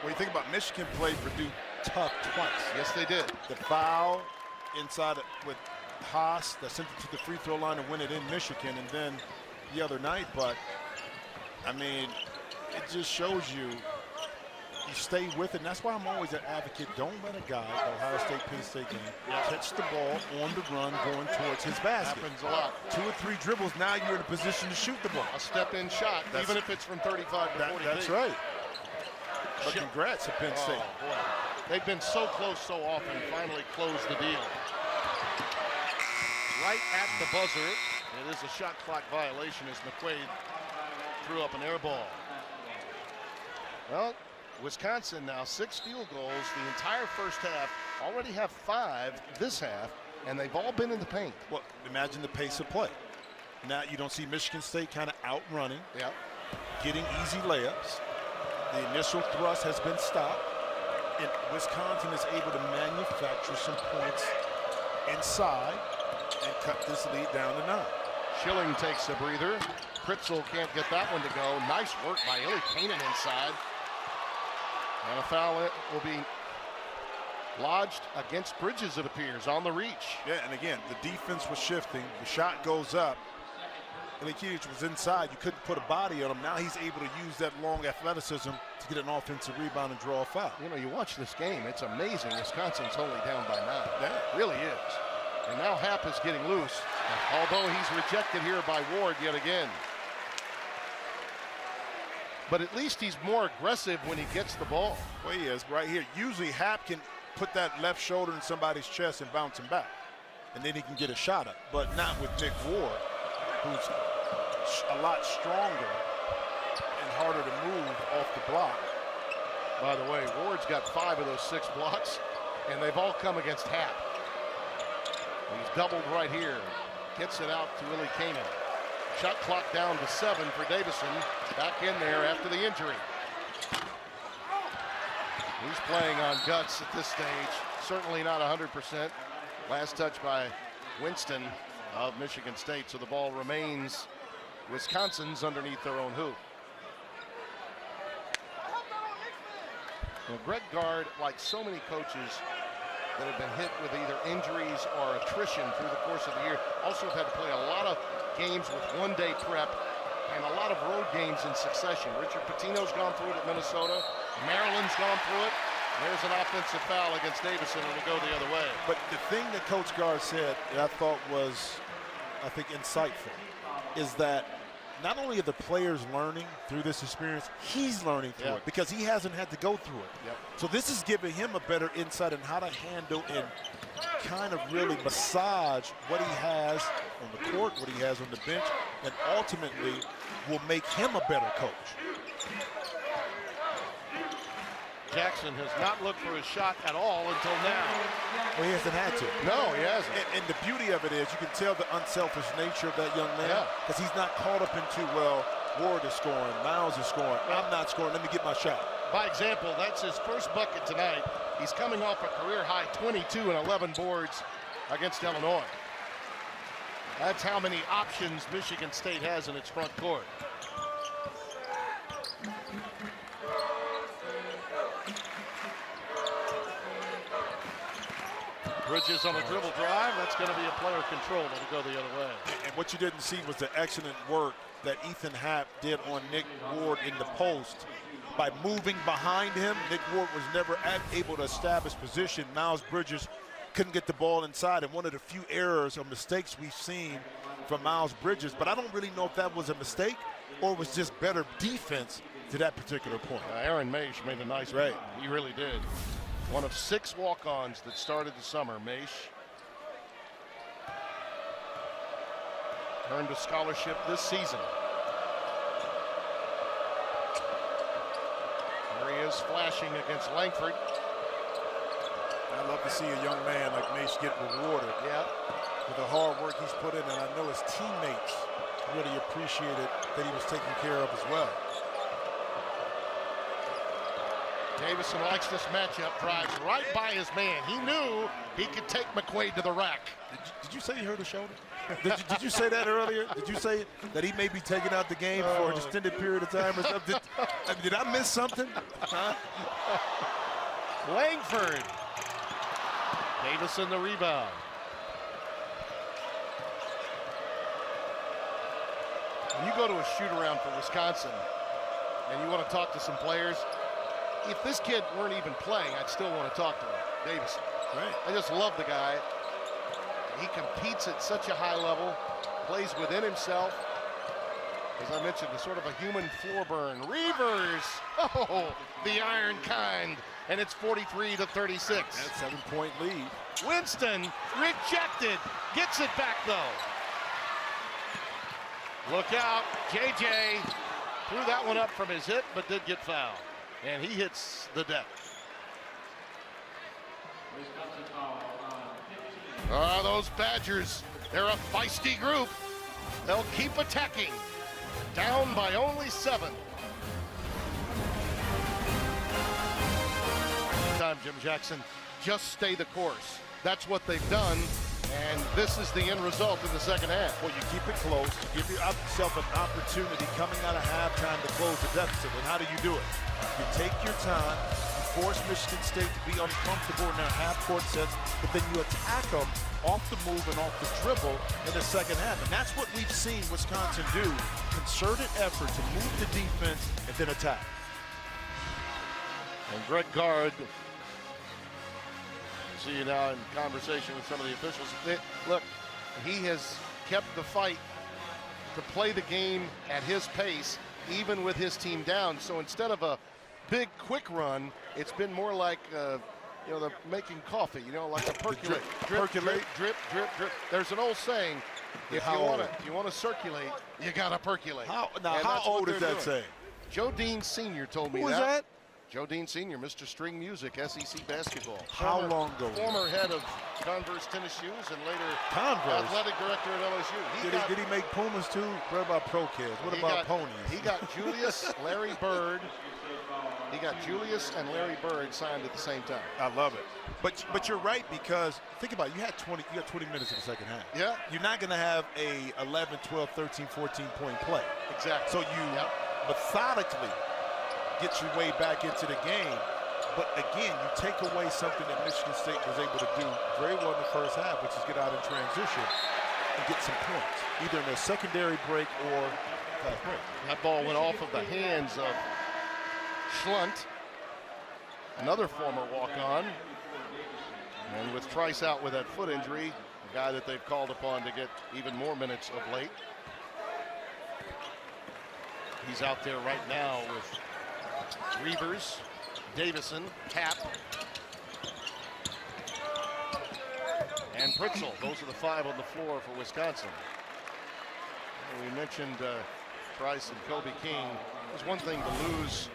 When you think about Michigan played Purdue tough twice. Yes, they did. The foul inside with Haas that sent it to the free throw line and win it in Michigan, and then the other night. But I mean, it just shows you stay with it. And that's why I'm always an advocate. Don't let a guy, the Ohio State Penn State game, catch the ball on the run going towards his basket. Happens a lot. 2 or 3 dribbles, now you're in a position to shoot the ball. A step-in shot, even if it's from 35 to 40 That's feet. right. But congrats to Penn State. Boy. They've been so close so often, finally closed the deal. Right at the buzzer. It is a shot clock violation as McQuaid threw up an air ball. Well, Wisconsin now 6 field goals the entire first half, already have 5 this half, and they've all been in the paint. Well, imagine the pace of play. Now you don't see Michigan State kind of outrunning, getting easy layups. The initial thrust has been stopped, and Wisconsin is able to manufacture some points inside and cut this lead down to 9. Schilling takes a breather. Pritzel can't get that one to go. Nice work by Illy Kanan inside. And a foul will be lodged against Bridges, it appears, on the reach. Yeah, and again, the defense was shifting. The shot goes up. Ilikiewicz was inside. You couldn't put a body on him. Now he's able to use that long athleticism to get an offensive rebound and draw a foul. You know, you watch this game, it's amazing. Wisconsin's only down by 9. That really is. And now Happ is getting loose, although he's rejected here by Ward yet again. But at least he's more aggressive when he gets the ball. Well, he is right here. Usually Happ can put that left shoulder in somebody's chest and bounce him back. And then he can get a shot up. But not with Nick Ward, who's a lot stronger and harder to move off the block. By the way, Ward's got 5 of those 6 blocks, and they've all come against Happ. He's doubled right here. Gets it out to Willie Kanan. Shot clock down to 7 for Davison. Back in there after the injury. He's playing on guts at this stage. Certainly not 100%. Last touch by Winston of Michigan State. So the ball remains Wisconsin's underneath their own hoop. Well, Greg Gard, like so many coaches that have been hit with either injuries or attrition through the course of the year, also have had to play a lot of games with one-day prep and a lot of road games in succession. Richard Pitino's gone through it at Minnesota. Maryland's gone through it. There's an offensive foul against Davison, and it'll go the other way. But the thing that Coach Gard said that I thought was, I think, insightful is that not only are the players learning through this experience, he's learning through it because he hasn't had to go through it. So this is giving him a better insight on how to handle and kind of really massage what he has on the court, what he has on the bench, and ultimately will make him a better coach. Jackson has not looked for his shot at all until now. Well, he hasn't had to. No, he hasn't. And the beauty of it is you can tell the unselfish nature of that young man because he's not caught up into, well, Ward is scoring, Miles is scoring, I'm not scoring, let me get my shot. By example, that's his first bucket tonight. He's coming off a career-high 22 and 11 boards against Illinois. That's how many options Michigan State has in its front court. Bridges on a dribble drive. That's going to be a player control. It'll go the other way. And what you didn't see was the excellent work that Ethan Happ did on Nick Ward in the post. By moving behind him, Nick Ward was never able to establish position. Miles Bridges couldn't get the ball inside, and one of the few errors or mistakes we've seen from Miles Bridges, but I don't really know if that was a mistake or was just better defense to that particular point. Aaron Maish made a nice play. He really did. One of 6 walk-ons that started the summer. Maish earned a scholarship this season. There he is flashing against Langford. I love to see a young man like Maish get rewarded. With the hard work he's put in, and I know his teammates really appreciated that he was taken care of as well. Davison likes this matchup, drives right by his man. He knew he could take McQuaid to the rack. Did you say he hurt his shoulder? Did you say that earlier? Did you say that he may be taking out the game for an extended period of time or something? Did I miss something? Huh? Langford. Davison the rebound. When you go to a shoot-around for Wisconsin and you want to talk to some players, if this kid weren't even playing, I'd still want to talk to him, Davison. Right. I just love the guy. He competes at such a high level, plays within himself. As I mentioned, a sort of a human floor burn. Reavers, oh, the iron kind, and it's 43-36. That's 7-point lead. Winston rejected, gets it back though. Look out, JJ threw that one up from his hip, but did get fouled. And he hits the deck. Those Badgers, they're a feisty group. They'll keep attacking. Down by only 7. Time, Jim Jackson, just stay the course. That's what they've done, and this is the end result in the second half. Well, you keep it close. You give yourself an opportunity coming out of halftime to close the deficit. And how do you do it? You take your time, you force Michigan State to be uncomfortable in their half-court sets, but then you attack them off the move and off the dribble in the second half. And that's what we've seen Wisconsin do. Concerted effort to move the defense and then attack. And Greg Gard, see you now in conversation with some of the officials. Look, he has kept the fight to play the game at his pace, even with his team down. So instead of a big, quick run, it's been more like, you know, the making coffee, you know, like a percolate. Percolate. Drip, drip, drip. There's an old saying, if you want to circulate, you got to percolate. How that's old what is they're that doing. saying? Joe Dean Sr. told me Who was that? Joe Dean Sr., Mr. String Music, SEC basketball. How long ago? Former head of Converse tennis shoes and later Converse? athletic director at LSU. Did he make Pumas too? What about Pro Kids? What about ponies? He got Julius, Larry Bird. He got Julius and Larry Bird signed at the same time. I love it. But you're right, because think about it, you got 20 minutes in the second half. Yeah. You're not going to have a 11, 12, 13, 14 point play. Exactly. So you methodically get your way back into the game. But again, you take away something that Michigan State was able to do very well in the first half, which is get out in transition and get some points, either in their secondary break or fast break. That ball went off of the hands of Schlunt, another former walk-on. And with Trice out with that foot injury, a guy that they've called upon to get even more minutes of late. He's out there right now with Reavers, Davison, Cap, and Pritzel. Those are the five on the floor for Wisconsin. We mentioned Trice and Kobe King. It was one thing to lose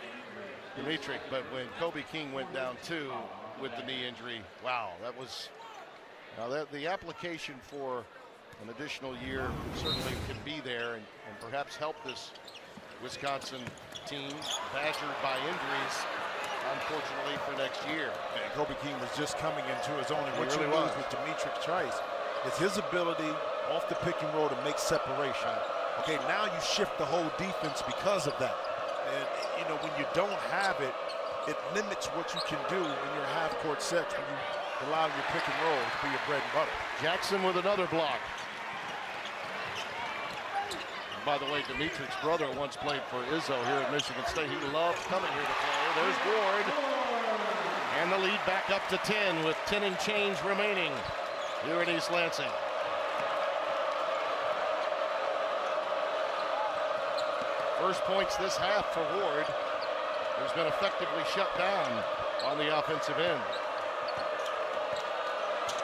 Dimitri, but when Kobe King went down too with the knee injury, wow, that was, now that the application for an additional year certainly can be there and perhaps help this Wisconsin team badgered by injuries, unfortunately, for next year. And Kobe King was just coming into his own, and what He you really lose with Dimitri Trice is his ability off the pick and roll to make separation. Okay, now you shift the whole defense because of that. And, you know, when you don't have it, it limits what you can do in your half-court sets when you allow your pick and roll to be your bread and butter. Jackson with another block. By the way, Dimitri's brother once played for Izzo here at Michigan State. He loved coming here to play. There's Ward. And the lead back up to 10 with 10 and change remaining here in East Lansing. First points this half for Ward, who's been effectively shut down on the offensive end.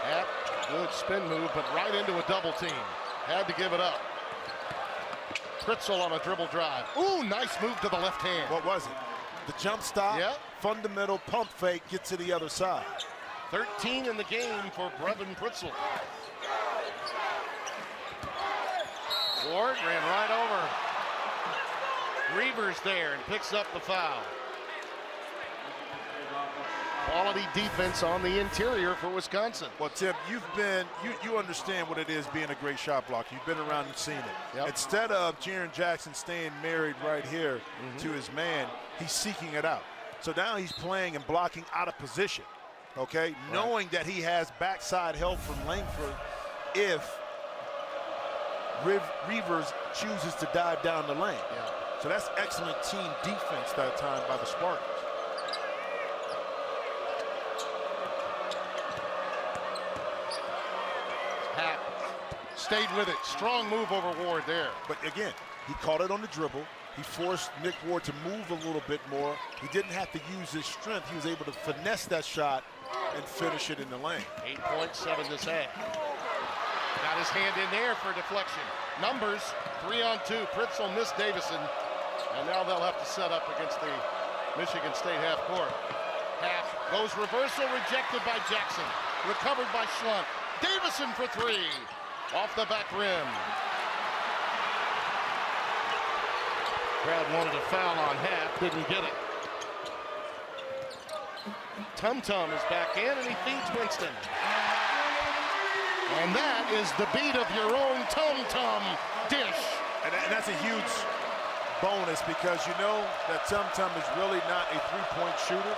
At good spin move, but right into a double team. Had to give it up. Pritzel on a dribble drive. Ooh, nice move to the left hand. What was it? The jump stop, fundamental pump fake, get to the other side. 13 in the game for Brevin Pritzel. Ward ran right over Reavers there and picks up the foul. Quality defense on the interior for Wisconsin. Well, Tim, you understand what it is being a great shot blocker. You've been around and seen it. Instead of Jaren Jackson staying married right here to his man, he's seeking it out. So now he's playing and blocking out of position, okay? Knowing that he has backside help from Langford if Reavers chooses to dive down the lane. So that's excellent team defense that time by the Spartans. Happ stayed with it. Strong move over Ward there. But again, he caught it on the dribble. He forced Nick Ward to move a little bit more. He didn't have to use his strength. He was able to finesse that shot and finish it in the lane. 8.7 this half. Got his hand in there for deflection. Numbers, 3-on-2. Pritzel missed Davison. And now they'll have to set up against the Michigan State half court. Half goes reversal, rejected by Jackson. Recovered by Schlunt. Davison for three. Off the back rim. Brad wanted a foul on Happ, didn't get it. Tum Tum is back in and he feeds Winston. And that is the beat of your own Tum Tum dish. And that's a huge bonus because you know that Tum Tum is really not a three-point shooter.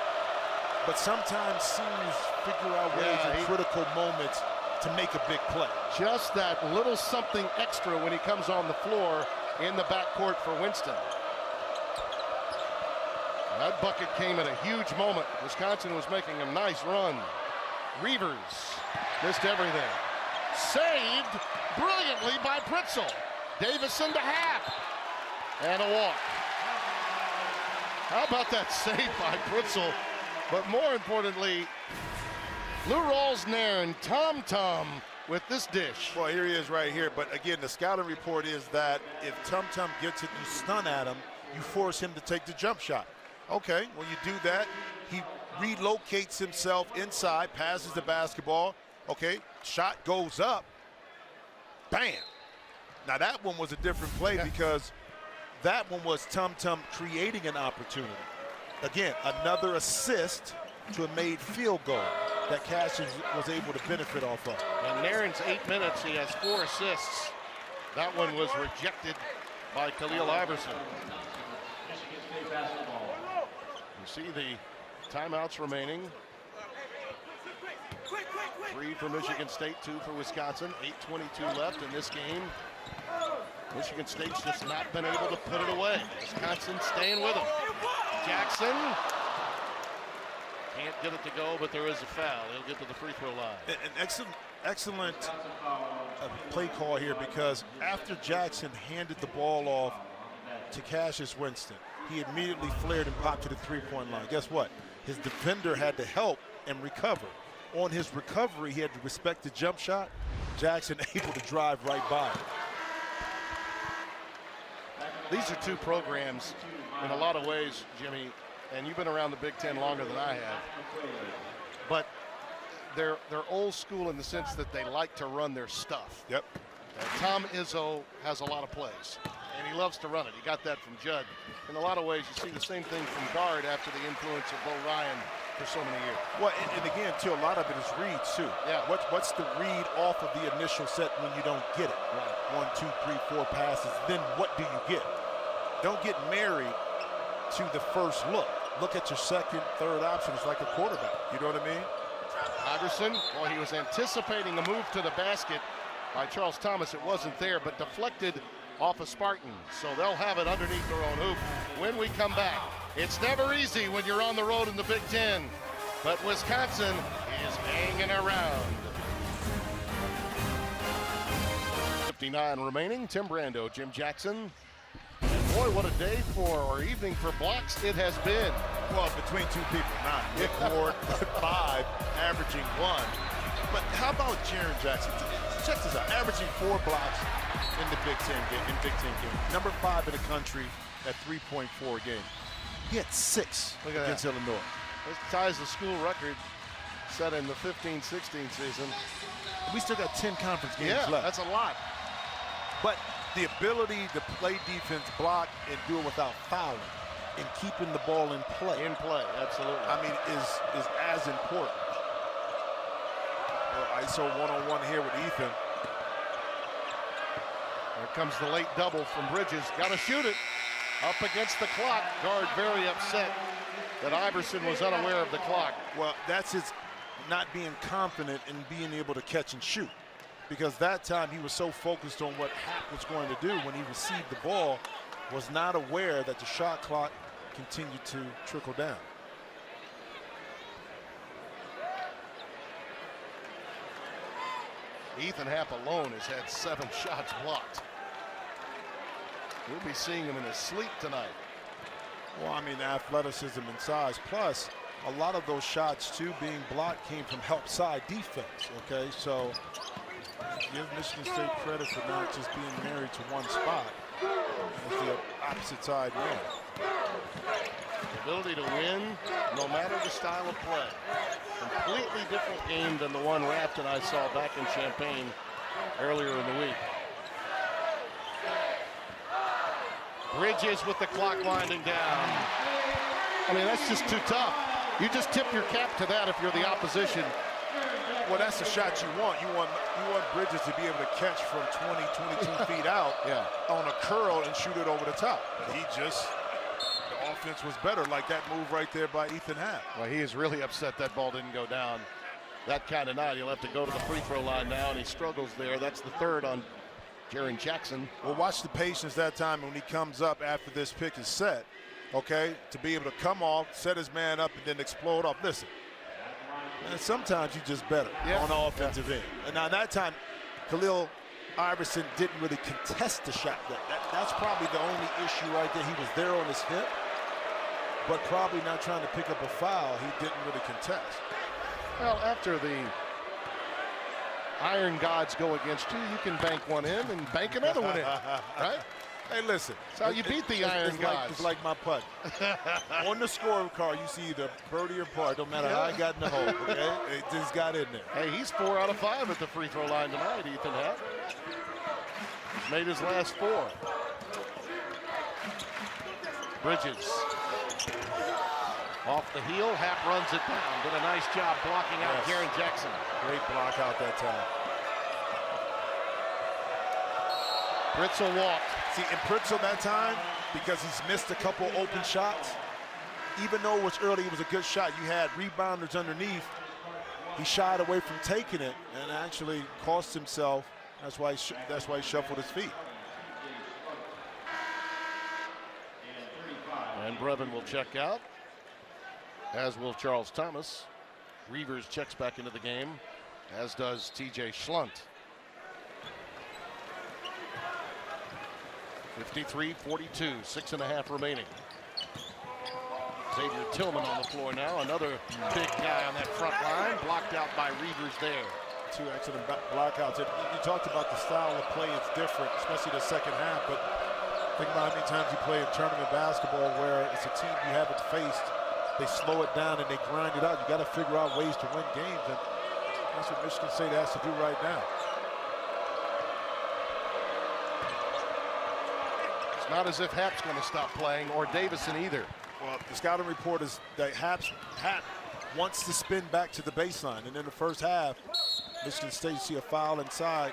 but sometimes seniors figure out ways in critical moments to make a big play. Just that little something extra when he comes on the floor in the backcourt for Winston. That bucket came at a huge moment. Wisconsin was making a nice run. Reavers missed everything. Saved brilliantly by Pritzel. Davison to half. And a walk. How about that save by Pritzel? But more importantly, Lou Rawls-Nairn, Tom with this dish. Well, here he is right here. But again, the scouting report is that if Tum gets it, you stun at him, you force him to take the jump shot. Okay, when you do that, he relocates himself inside, passes the basketball. Okay, shot goes up. Bam. Now that one was a different play because that one was Tum creating an opportunity. Again, another assist to a made field goal that Cassius was able to benefit off of. In Nairn's 8 minutes, he has 4 assists. That one was rejected by Khalil Iverson. You see the timeouts remaining. 3 for Michigan State, 2 for Wisconsin. 8:22 left in this game. Michigan State's just not been able to put it away. Wisconsin staying with them. Jackson can't get it to go, but there is a foul. He'll get to the free throw line. An excellent play call here, because after Jackson handed the ball off to Cassius Winston, he immediately flared and popped to the three-point line. Guess what? His defender had to help and recover. On his recovery, he had to respect the jump shot. Jackson able to drive right by it. These are 2 programs in a lot of ways, Jimmy, and you've been around the Big Ten longer than I have, but they're old school in the sense that they like to run their stuff. Yep. Tom Izzo has a lot of plays, and he loves to run it. He got that from Judd. In a lot of ways, you see the same thing from guard after the influence of Bo Ryan for so many years. Well, and again, too, a lot of it is reads, too. Yeah. What's the read off of the initial set when you don't get it? Right. 1, 2, 3, 4 passes. Then what do you get? Don't get married to the first look. Look at your second, third option. It's like a quarterback. You know what I mean? Iverson, well, he was anticipating a move to the basket by Charles Thomas. It wasn't there, but deflected off a Spartan. So they'll have it underneath their own hoop when we come back. It's never easy when you're on the road in the Big Ten, but Wisconsin is hanging around. 59 remaining. Tim Brando, Jim Jackson. And boy, what a day or evening for blocks it has been. Well, between 2 people, 9. Nick Ward, 5, averaging 1. But how about Jaren Jackson? Check this out, averaging 4 blocks in the Big Ten game. Number 5 in the country at 3.4 a game. He had 6 against Illinois. This ties the school record set in the 15-16 season. We still got 10 conference games left. Yeah, that's a lot. But the ability to play defense, block, and do it without fouling and keeping the ball in play. Absolutely. I mean, is as important. ISO one-on-one here with Ethan. There comes the late double from Bridges. Got to shoot it. Up against the clock. Guard very upset that Iverson was unaware of the clock. Well, that's his not being confident in being able to catch and shoot. Because that time he was so focused on what Happ was going to do when he received the ball, was not aware that the shot clock continued to trickle down. Ethan Happ alone has had 7 shots blocked. We'll be seeing him in his sleep tonight. Well, I mean, athleticism and size. Plus, a lot of those shots, too, being blocked came from help side defense, okay? So give Michigan State credit for not just being married to one spot as the opposite side win. The ability to win, no matter the style of play. Completely different game than the one Raft and I saw back in Champaign earlier in the week. Bridges with the clock winding down. I mean, that's just too tough. You just tip your cap to that if you're the opposition. Well, that's the shot you want. You want Bridges to be able to catch from 20, 22 feet out on a curl and shoot it over the top. He just, off offense was better, like that move right there by Ethan Happ. Well, he is really upset that ball didn't go down that kind of night. He'll have to go to the free throw line now, and he struggles there. That's the third on Jaren Jackson. Well, watch the patience that time when he comes up after this pick is set, okay, to be able to come off, set his man up, and then explode off. Listen, man, sometimes you just better on the offensive end. And now that time, Khalil Iverson didn't really contest the shot. That's probably the only issue right there. He was there on his hip, but probably not trying to pick up a foul. He didn't really contest. Well, after the iron gods go against you, you can bank one in and bank another one in, right? Hey, listen. That's how you beat the iron gods. It's like my putt. On the scorecard, you see either birdie or par. Don't matter how I got in the hole, okay? It just got in there. Hey, he's 4 out of 5 at the free throw line tonight, Ethan Happ. Made his last 4. Bridges. Off the heel, Happ runs it down. Did a nice job blocking out Jaren Jackson. Great block out that time. Pritzel walked. See, in Pritzel that time, because he's missed a couple open shots, even though it was early, it was a good shot. You had rebounders underneath. He shied away from taking it and actually cost himself. That's why he shuffled his feet. And Brevin will check out, as will Charles Thomas. Reavers checks back into the game, as does TJ Schlunt. 53-42, 6.5 remaining. Xavier Tillman on the floor now, another big guy on that front line, blocked out by Reavers there. 2 excellent blockouts. You talked about the style of play, it's different, especially the second half, but think about how many times you play in tournament basketball where it's a team you haven't faced, they slow it down and they grind it out. You got to figure out ways to win games, and that's what Michigan State has to do right now. Not as if Happ's going to stop playing, or Davison either. Well, the scouting report is that Happ wants to spin back to the baseline. And in the first half, Michigan State, you see a foul inside.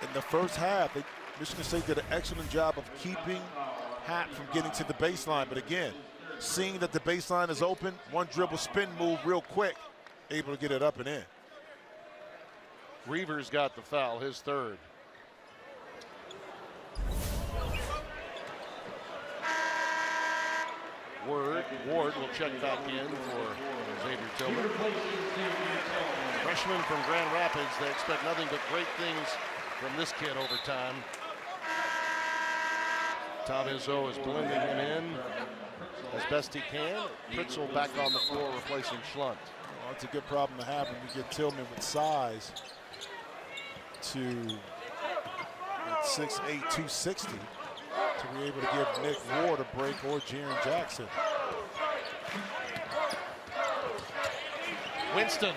In the first half, Michigan State did an excellent job of keeping Happ from getting to the baseline. But again, seeing that the baseline is open, one dribble spin move real quick, able to get it up and in. Reavers got the foul, his third. Ward will check back in for Xavier Tillman. Freshman from Grand Rapids, they expect nothing but great things from this kid over time. Tom Izzo is blending him in as best he can. Pritzel back on the floor replacing Schlunt. Well, it's a good problem to have when you get Tillman with size to 6'8", 260. To be able to give Nick Ward a break or Jaren Jackson. Winston.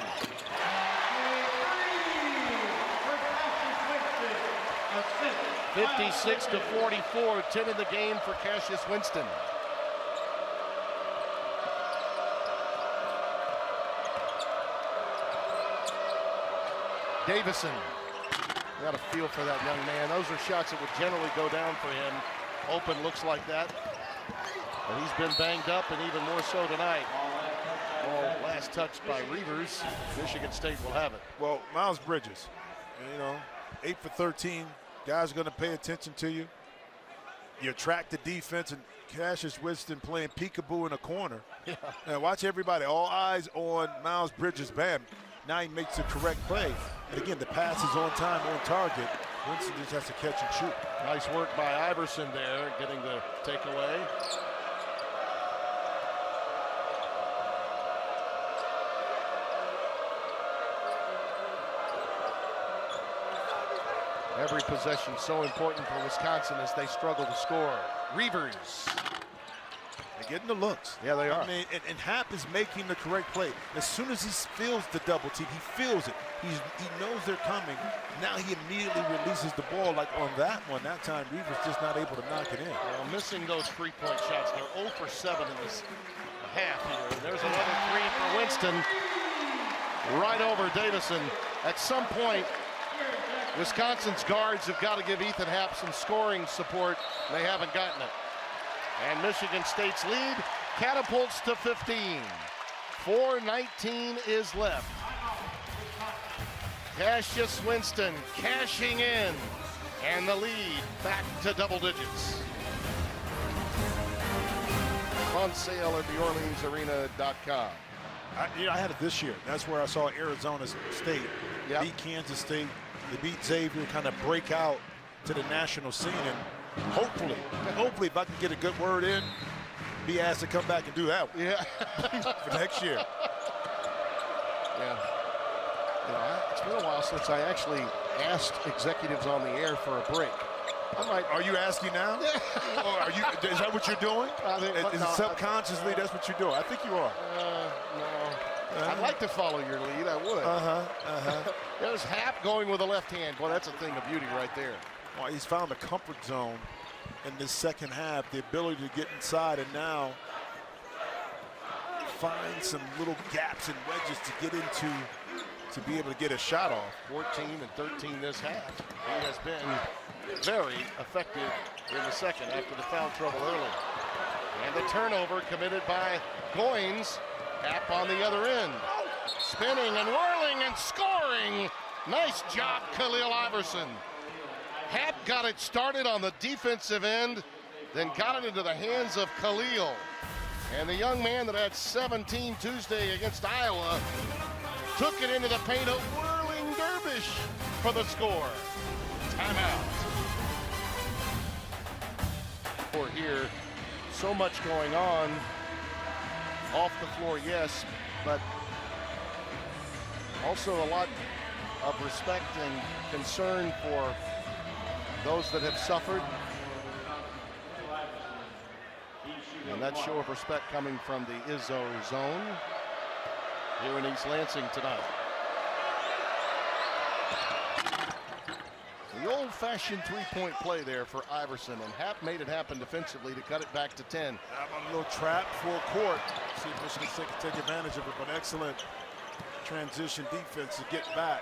(56-44), 10 in the game for Cassius Winston. Davison. Got a feel for that young man. Those are shots that would generally go down for him. Open looks like that. But he's been banged up, and even more so tonight. Ball last touched by Reavers. Michigan State will have it. Well, Miles Bridges, 8 for 13. Guys are going to pay attention to you. You attract the defense, and Cassius Winston playing peekaboo in a corner. Yeah. Now watch everybody. All eyes on Miles Bridges. Bam. Now he makes the correct play. And again, the pass is on time, on target. Winston just has to catch and shoot. Nice work by Iverson there, getting the takeaway. Every possession so important for Wisconsin as they struggle to score. Reavers. They're getting the looks. Yeah, they are. I mean, and Happ is making the correct play. As soon as he feels the double team, he feels it. He knows they're coming. Now he immediately releases the ball. Like on that one, that time Reavers just not able to knock it in. Well, missing those three-point shots. They're 0 for 7 in this half here. And there's another three for Winston. Right over Davison. At some point, Wisconsin's guards have got to give Ethan Happ some scoring support. They haven't gotten it. And Michigan State's lead catapults to 15. 4:19 is left. Cassius Winston cashing in, and the lead back to double digits. On sale at theorleansarena.com. I had it this year. That's where I saw Arizona State beat Kansas State. They beat Xavier, kind of break out to the national scene. And hopefully, if I can get a good word in, be asked to come back and do that for next year. Yeah. It's been a while since I actually asked executives on the air for a break. I'm like, are you asking now? Or is that what you're doing? Subconsciously, that's what you're doing. I think you are. No. I'd like to follow your lead. I would. There's Happ going with the left hand. Boy, that's a thing of beauty right there. Well, he's found a comfort zone in this second half, the ability to get inside and now find some little gaps and wedges to get into to be able to get a shot off. 14 and 13 this half. He has been very effective in the second after the foul trouble early. And the turnover committed by Goins. Happ on the other end. Spinning and whirling and scoring. Nice job, Khalil Iverson. Happ got it started on the defensive end, then got it into the hands of Khalil. And the young man that had 17 Tuesday against Iowa took it into the paint, a whirling dervish for the score. Timeout. For here, so much going on. Off the floor, yes, but also a lot of respect and concern for those that have suffered. And that show of respect coming from the Izzo zone here in East Lansing tonight. The old-fashioned three-point play there for Iverson, and Happ made it happen defensively to cut it back to 10. How about a little trap full court? See if Michigan State can take advantage of it, but excellent transition defense to get back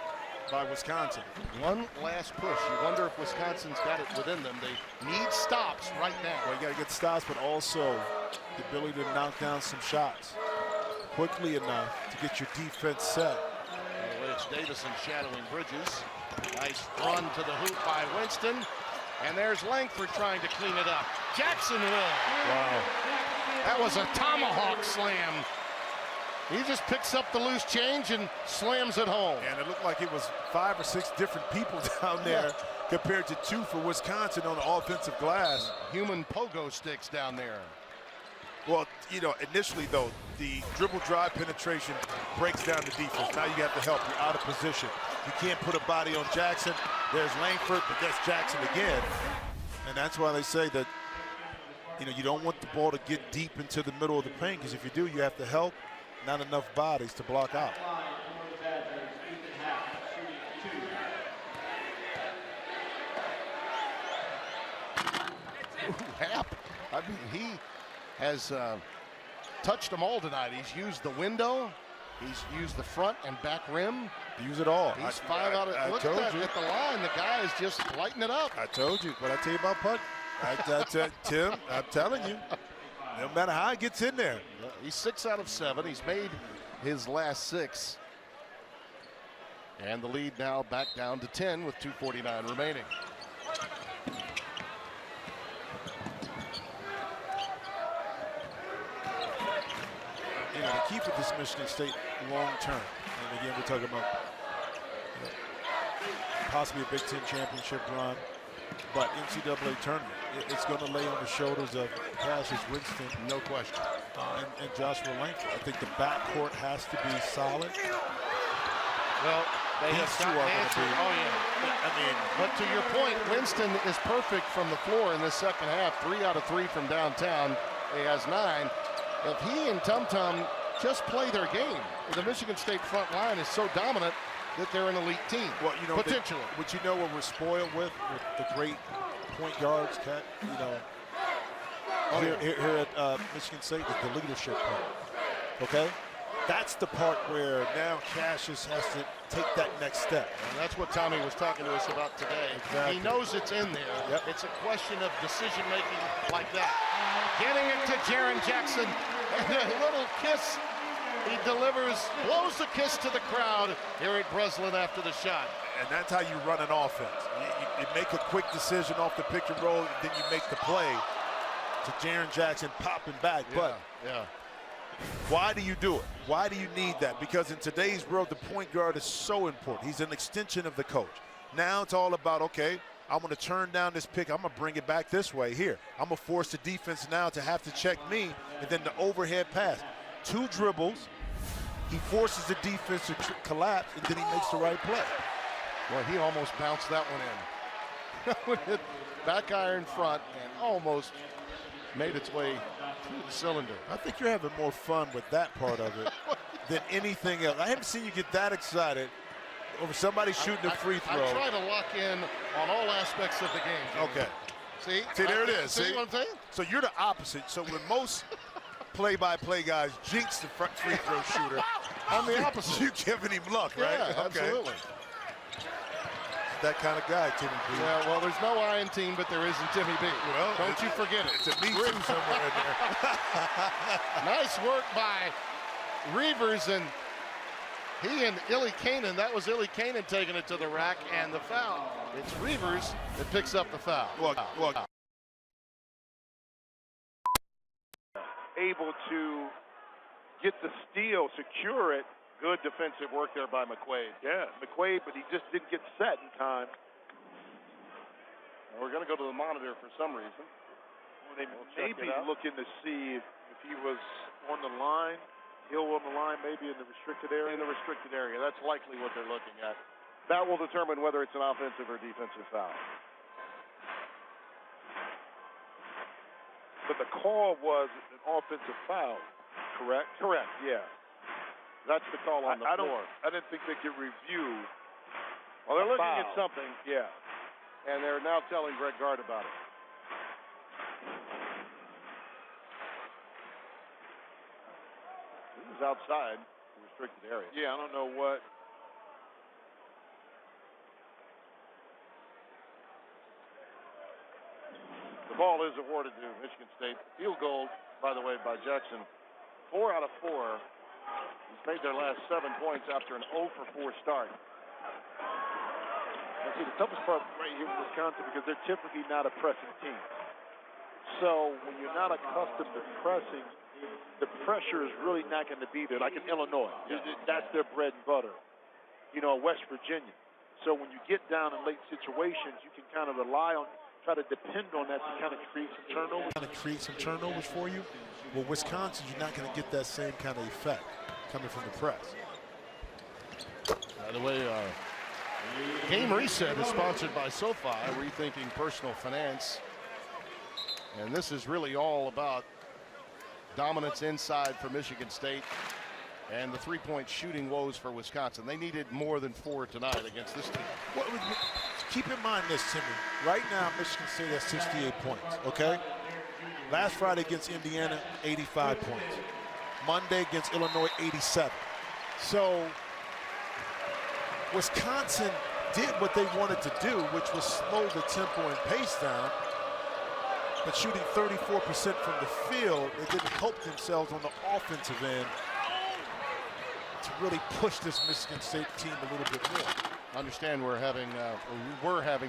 by Wisconsin. One last push. You wonder if Wisconsin's got it within them. They need stops right now. Well, you got to get stops, but also the ability to knock down some shots quickly enough to get your defense set. It's Davison shadowing Bridges. Nice run to the hoop by Winston. And there's Langford trying to clean it up. Jackson will. Wow. That was a tomahawk slam. He just picks up the loose change and slams it home. And it looked like it was 5 or 6 different people down there compared to 2 for Wisconsin on the offensive glass. Human pogo sticks down there. Well, initially, though, the dribble drive penetration breaks down the defense. Now you got the help. You're out of position. You can't put a body on Jackson. There's Langford, but that's Jackson again. And that's why they say that, you don't want the ball to get deep into the middle of the paint, because if you do, you have to help. Not enough bodies to block out. Happ, I mean, he has touched them all tonight. He's used the window. He's used the front and back rim. Use it all. He's 5 out of. Look at that at the line. The guy is just lighting it up. I told you. What I tell you about putt? Tim, I'm telling you. No matter how it gets in there. He's 6 out of 7. He's made his last 6. And the lead now back down to 10 with 2:49 remaining. The key for this Michigan State long term, and again, we're talking about possibly a Big Ten championship run, but NCAA tournament. It's going to lay on the shoulders of Cassius Winston, no question, and Joshua Langford. I think the backcourt has to be solid. Well, they have got answered. Oh, yeah. But to your point, Winston is perfect from the floor in this second half. 3 out of 3 from downtown. He has 9. If he and Tum Tum just play their game, the Michigan State front line is so dominant that they're an elite team. Well, potentially. What what we're spoiled with the great point guards, Kat, here at Michigan State is the leadership part. Okay? That's the part where now Cassius has to take that next step. And that's what Tommy was talking to us about today. Exactly. He knows it's in there. Yep. It's a question of decision-making like that. Getting it to Jaren Jackson. And a little kiss. He delivers, blows a kiss to the crowd here at Breslin after the shot. And that's how you run an offense. You make a quick decision off the pick and roll, and then you make the play to Jaren Jackson popping back. But why do you do it? Why do you need that? Because in today's world, the point guard is so important. He's an extension of the coach. Now it's all about, okay, I'm going to turn down this pick. I'm going to bring it back this way here. I'm going to force the defense now to have to check me, and then the overhead pass. 2 dribbles. He forces the defense to collapse, and then he makes the right play. Well, he almost bounced that one in. That one hit back iron front and almost made its way through the cylinder. I think you're having more fun with that part of it than anything else. I haven't seen you get that excited over somebody shooting a free throw. I try to lock in on all aspects of the game, Jimmy. Okay. See, there it is. See what I'm saying? So you're the opposite. So when most play-by-play guys jinx the free throw shooter, I'm the opposite. You're giving him luck, right? Yeah, absolutely. That kind of guy, Timmy B. Yeah, well, there's no I in team, but there is in Timmy B. Well, don't you forget it. It's a me too somewhere in there. Nice work by Reavers, and he and Illy Kanan. That was Illy Kanan taking it to the rack, and the foul. It's Reavers that picks up the foul. Well, able to get the steal, secure it. Good defensive work there by McQuaid. Yeah, McQuaid, but he just didn't get set in time. We're going to go to the monitor for some reason. Well, they may be looking to see if he was on the line, Hill on the line, maybe in the restricted area. In the restricted area. That's likely what they're looking at. That will determine whether it's an offensive or defensive foul. But the call was an offensive foul, correct? Correct, yeah. That's the call on the floor. I didn't think they could review. Well, they're looking foul. at something, Yeah. and they're now telling Greg Gard about it. He was outside the restricted area. Yeah, I don't know what. The ball is awarded to Michigan State. Field goal, by the way, by Jackson. 4 out of 4. He's made their last 7 points after an 0 for 4 start. Now, see, the toughest part right here with Wisconsin, because they're typically not a pressing team. So when you're not accustomed to pressing, the pressure is really not going to be there. Like in Illinois, that's their bread and butter. You know, West Virginia. So when you get down in late situations, you can kind of rely on, try to depend on that to kind of create some turnovers. For you. Well, Wisconsin, you're not going to get that same kind of effect coming from the press. By the way, Game Reset is sponsored by SoFi, rethinking personal finance. And this is really all about dominance inside for Michigan State and the three-point shooting woes for Wisconsin. They needed more than 4 tonight against this team. Keep in mind this, Timmy. Right now, Michigan State has 68 points, okay? Last Friday against Indiana, 85 points. Monday against Illinois, 87. So Wisconsin did what they wanted to do, which was slow the tempo and pace down. But shooting 34% from the field, they didn't help themselves on the offensive end to really push this Michigan State team a little bit more. Understand we were having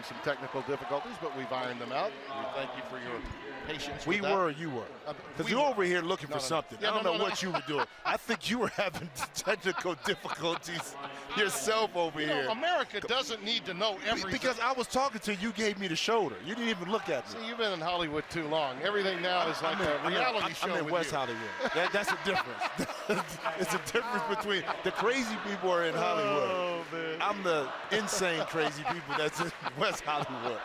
some technical difficulties, but we've ironed them out. We thank you for your patience. You were. Because you're over here looking for something. Yeah, I don't know what you were doing. I think you were having technical difficulties yourself over here. America doesn't need to know everything. Because I was talking to you, gave me the shoulder. You didn't even look at me. See, you've been in Hollywood too long. Everything now is like a reality show. I'm in West Hollywood. That's a difference. It's a difference between the crazy people are in Hollywood. Oh, man. I'm the insane crazy people that's in West Hollywood.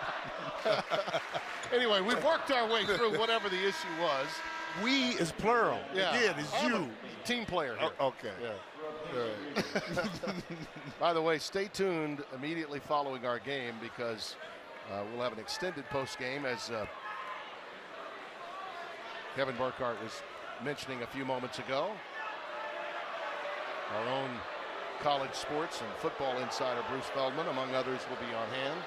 Anyway, we've worked our way through whatever the issue was. We is plural. Yeah. Again, it's I'm you. a team player here. Okay. Yeah. By the way, stay tuned immediately following our game because we'll have an extended post game as Kevin Burkhardt was mentioning a few moments ago. Our own college sports and football insider Bruce Feldman, among others, will be on hand.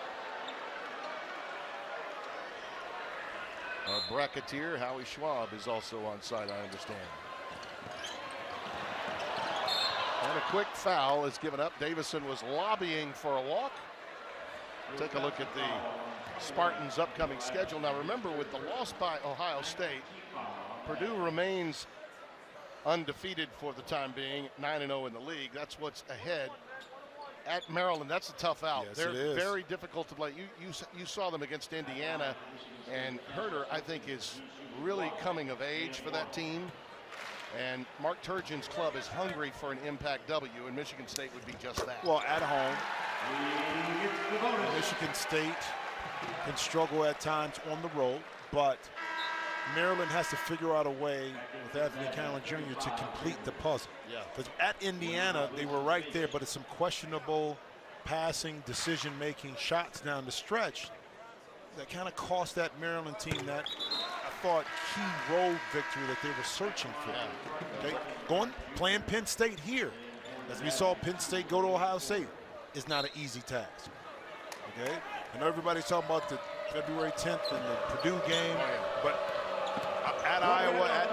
Our bracketeer Howie Schwab is also on site, I understand. And a quick foul is given up. Davison was lobbying for a walk. Take a look at the Spartans' upcoming schedule. Now remember, with the loss by Ohio State, Purdue remains undefeated for the time being, 9-0 in the league. That's what's ahead. At Maryland, that's a tough out. Yes, They're very difficult to play. You saw them against Indiana, and Herter, I think, is really coming of age for that team. And Mark Turgeon's club is hungry for an impact W, and Michigan State would be just that. Well, at home, Michigan State can struggle at times on the road, but Maryland has to figure out a way with Anthony Cowan Jr. to complete the puzzle. Yeah. Because at Indiana, they were right there, but it's some questionable passing, decision-making shots down the stretch that kind of cost that Maryland team that I thought key road victory that they were searching for. Yeah. Okay, playing Penn State here, as we saw Penn State go to Ohio State, is not an easy task. Okay, I know everybody's talking about the February 10th and the Purdue game, but at Iowa, at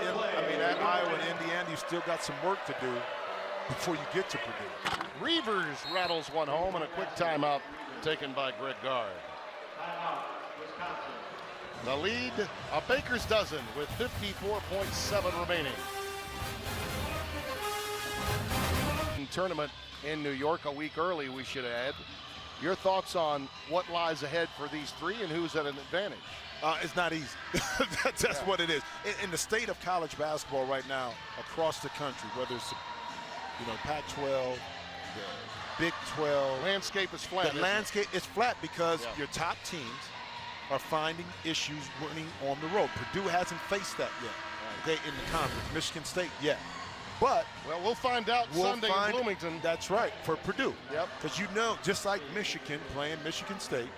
Iowa and Indiana, you still got some work to do before you get to Purdue. Reavers rattles one home, and a quick timeout taken by Greg Gard. The lead, a baker's dozen with 54.7 remaining. Tournament in New York a week early, we should add. Your thoughts on what lies ahead for these three and who's at an advantage? It's not easy. That's what it is. In the state of college basketball right now, across the country, whether it's Pac-12, the Big 12, landscape is flat. The landscape is flat because your top teams are finding issues winning on the road. Purdue hasn't faced that yet. Okay, in the conference. Michigan State, But we'll find out Sunday in Bloomington. That's right, for Purdue. Yep. Because just like Michigan playing Michigan State.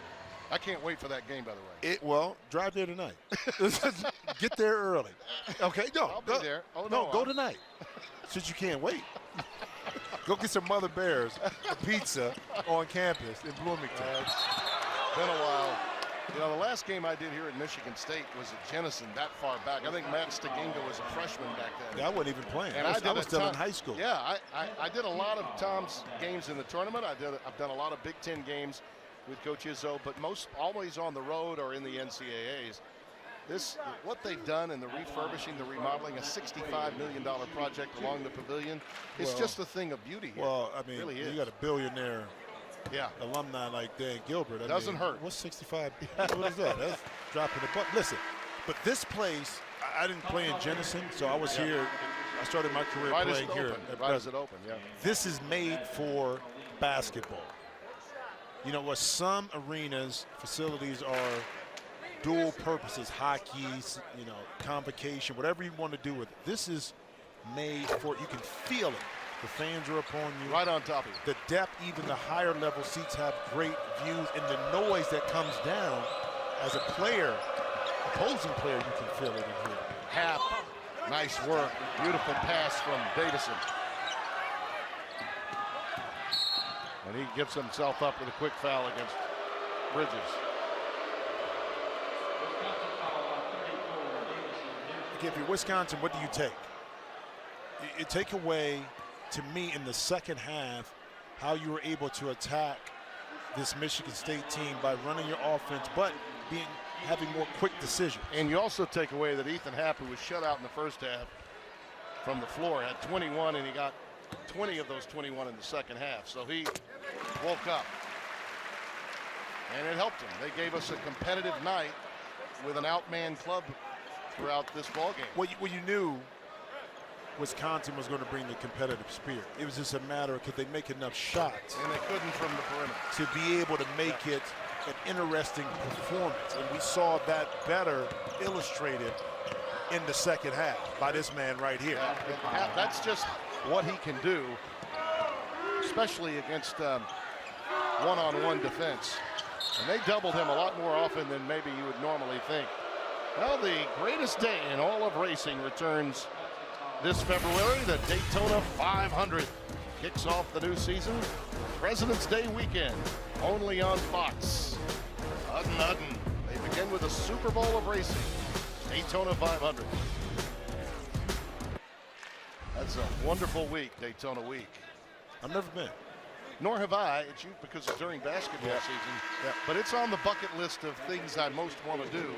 I can't wait for that game, by the way. Drive there tonight. Get there early. Okay, I'll be there. Oh, go tonight. Since you can't wait. Go get some Mother Bears pizza on campus in Bloomington. It's been a while. The last game I did here at Michigan State was at Jenison that far back. I think Matt Staginga was a freshman back then. Yeah, I wasn't even playing. And I was still in high school. Yeah, I did a lot of Tom's games in the tournament. I've done a lot of Big Ten games with Coach Izzo, but most always on the road or in the NCAAs. What they've done in the refurbishing, the remodeling, a $65 million project along the pavilion, it's just a thing of beauty here. Well, I mean, really you got a billionaire alumni like Dan Gilbert. Doesn't hurt. What's 65? What is that? That's dropping the buck. Listen, but this place, I didn't play in Jenison, so I was here. I started my career playing here. Right as it opened, This is made for basketball. What some arenas, facilities are dual purposes, hockey, convocation, whatever you want to do with it. This is made for, you can feel it. The fans are upon you. Right on top of you. The depth, even the higher level seats have great views, and the noise that comes down as a player, opposing player, you can feel it in here. Hap, nice work. Beautiful pass from Davison. And he gives himself up with a quick foul against Bridges. Okay, if you're Wisconsin, what do you take? You take away, to me, in the second half, how you were able to attack this Michigan State team by running your offense, but having more quick decisions. And you also take away that Ethan Happ, who was shut out in the first half from the floor, had 21, and he got 20 of those 21 in the second half. So he woke up, and it helped him. They gave us a competitive night with an outman club throughout this ballgame. Well, you knew Wisconsin was going to bring the competitive spirit. It was just a matter of could they make enough shots. And they couldn't from the perimeter. To be able to make it an interesting performance. And we saw that better illustrated in the second half by this man right here. That's just what he can do, especially against one-on-one defense. And they doubled him a lot more often than maybe you would normally think. Well, the greatest day in all of racing returns this February, the Daytona 500 kicks off the new season. President's Day weekend, only on Fox. Hudden. They begin with a Super Bowl of racing. Daytona 500. That's a wonderful week, Daytona week. I've never been. Nor have I, it's because it's during basketball season. Yeah. But it's on the bucket list of things I most want to do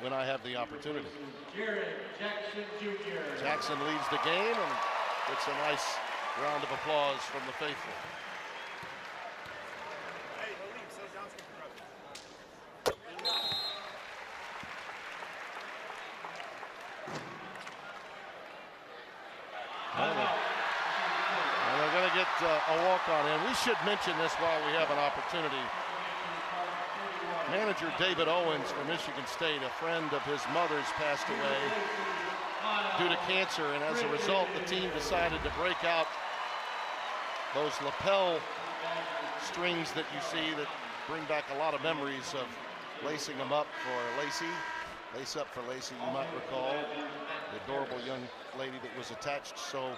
when I have the opportunity. Jackson leads the game and gets a nice round of applause from the faithful. And they're going to get a walk-on in. We should mention this while we have an opportunity. Manager David Owens from Michigan State, a friend of his mother's, passed away due to cancer, and as a result, the team decided to break out those lapel strings that you see that bring back a lot of memories of lacing them up for Lacey. Lace Up for Lacey, you might recall, the adorable young lady that was attached so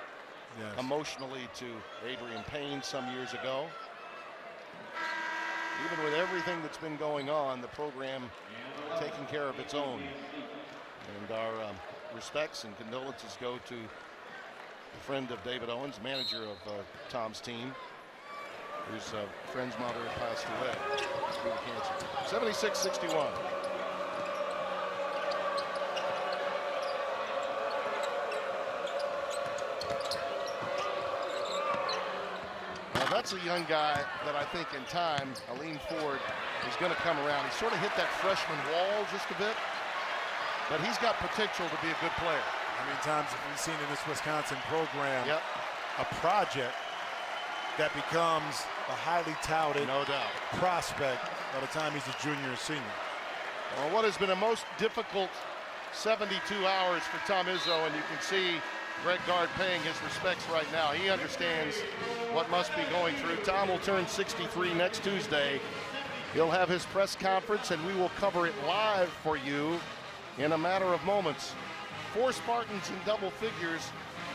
emotionally to Adrian Payne some years ago. Even with everything that's been going on, the program taking care of its own. And our respects and condolences go to a friend of David Owens, manager of Tom's team, whose friend's mother passed away due to cancer. 76-61. That's a young guy that I think in time, Aleem Ford, is going to come around. He sort of hit that freshman wall just a bit, but he's got potential to be a good player. How many times have we seen in this Wisconsin program a project that becomes a highly touted prospect by the time he's a junior or senior? Well, what has been a most difficult 72 hours for Tom Izzo, and you can see Greg Gard paying his respects right now. He understands what must be going through. Tom will turn 63 next Tuesday. He'll have his press conference, and we will cover it live for you in a matter of moments. 4 Spartans in double figures,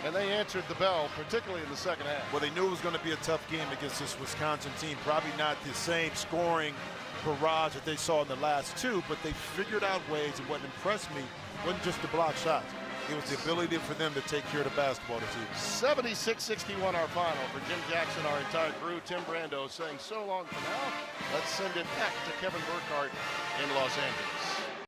and they answered the bell, particularly in the second half. Well, they knew it was going to be a tough game against this Wisconsin team. Probably not the same scoring barrage that they saw in the last 2, but they figured out ways, and what impressed me wasn't just the block shots. It was the ability for them to take care of the basketball this evening. 76-61 our final. For Jim Jackson, our entire crew, Tim Brando saying so long for now. Let's send it back to Kevin Burkhardt in Los Angeles.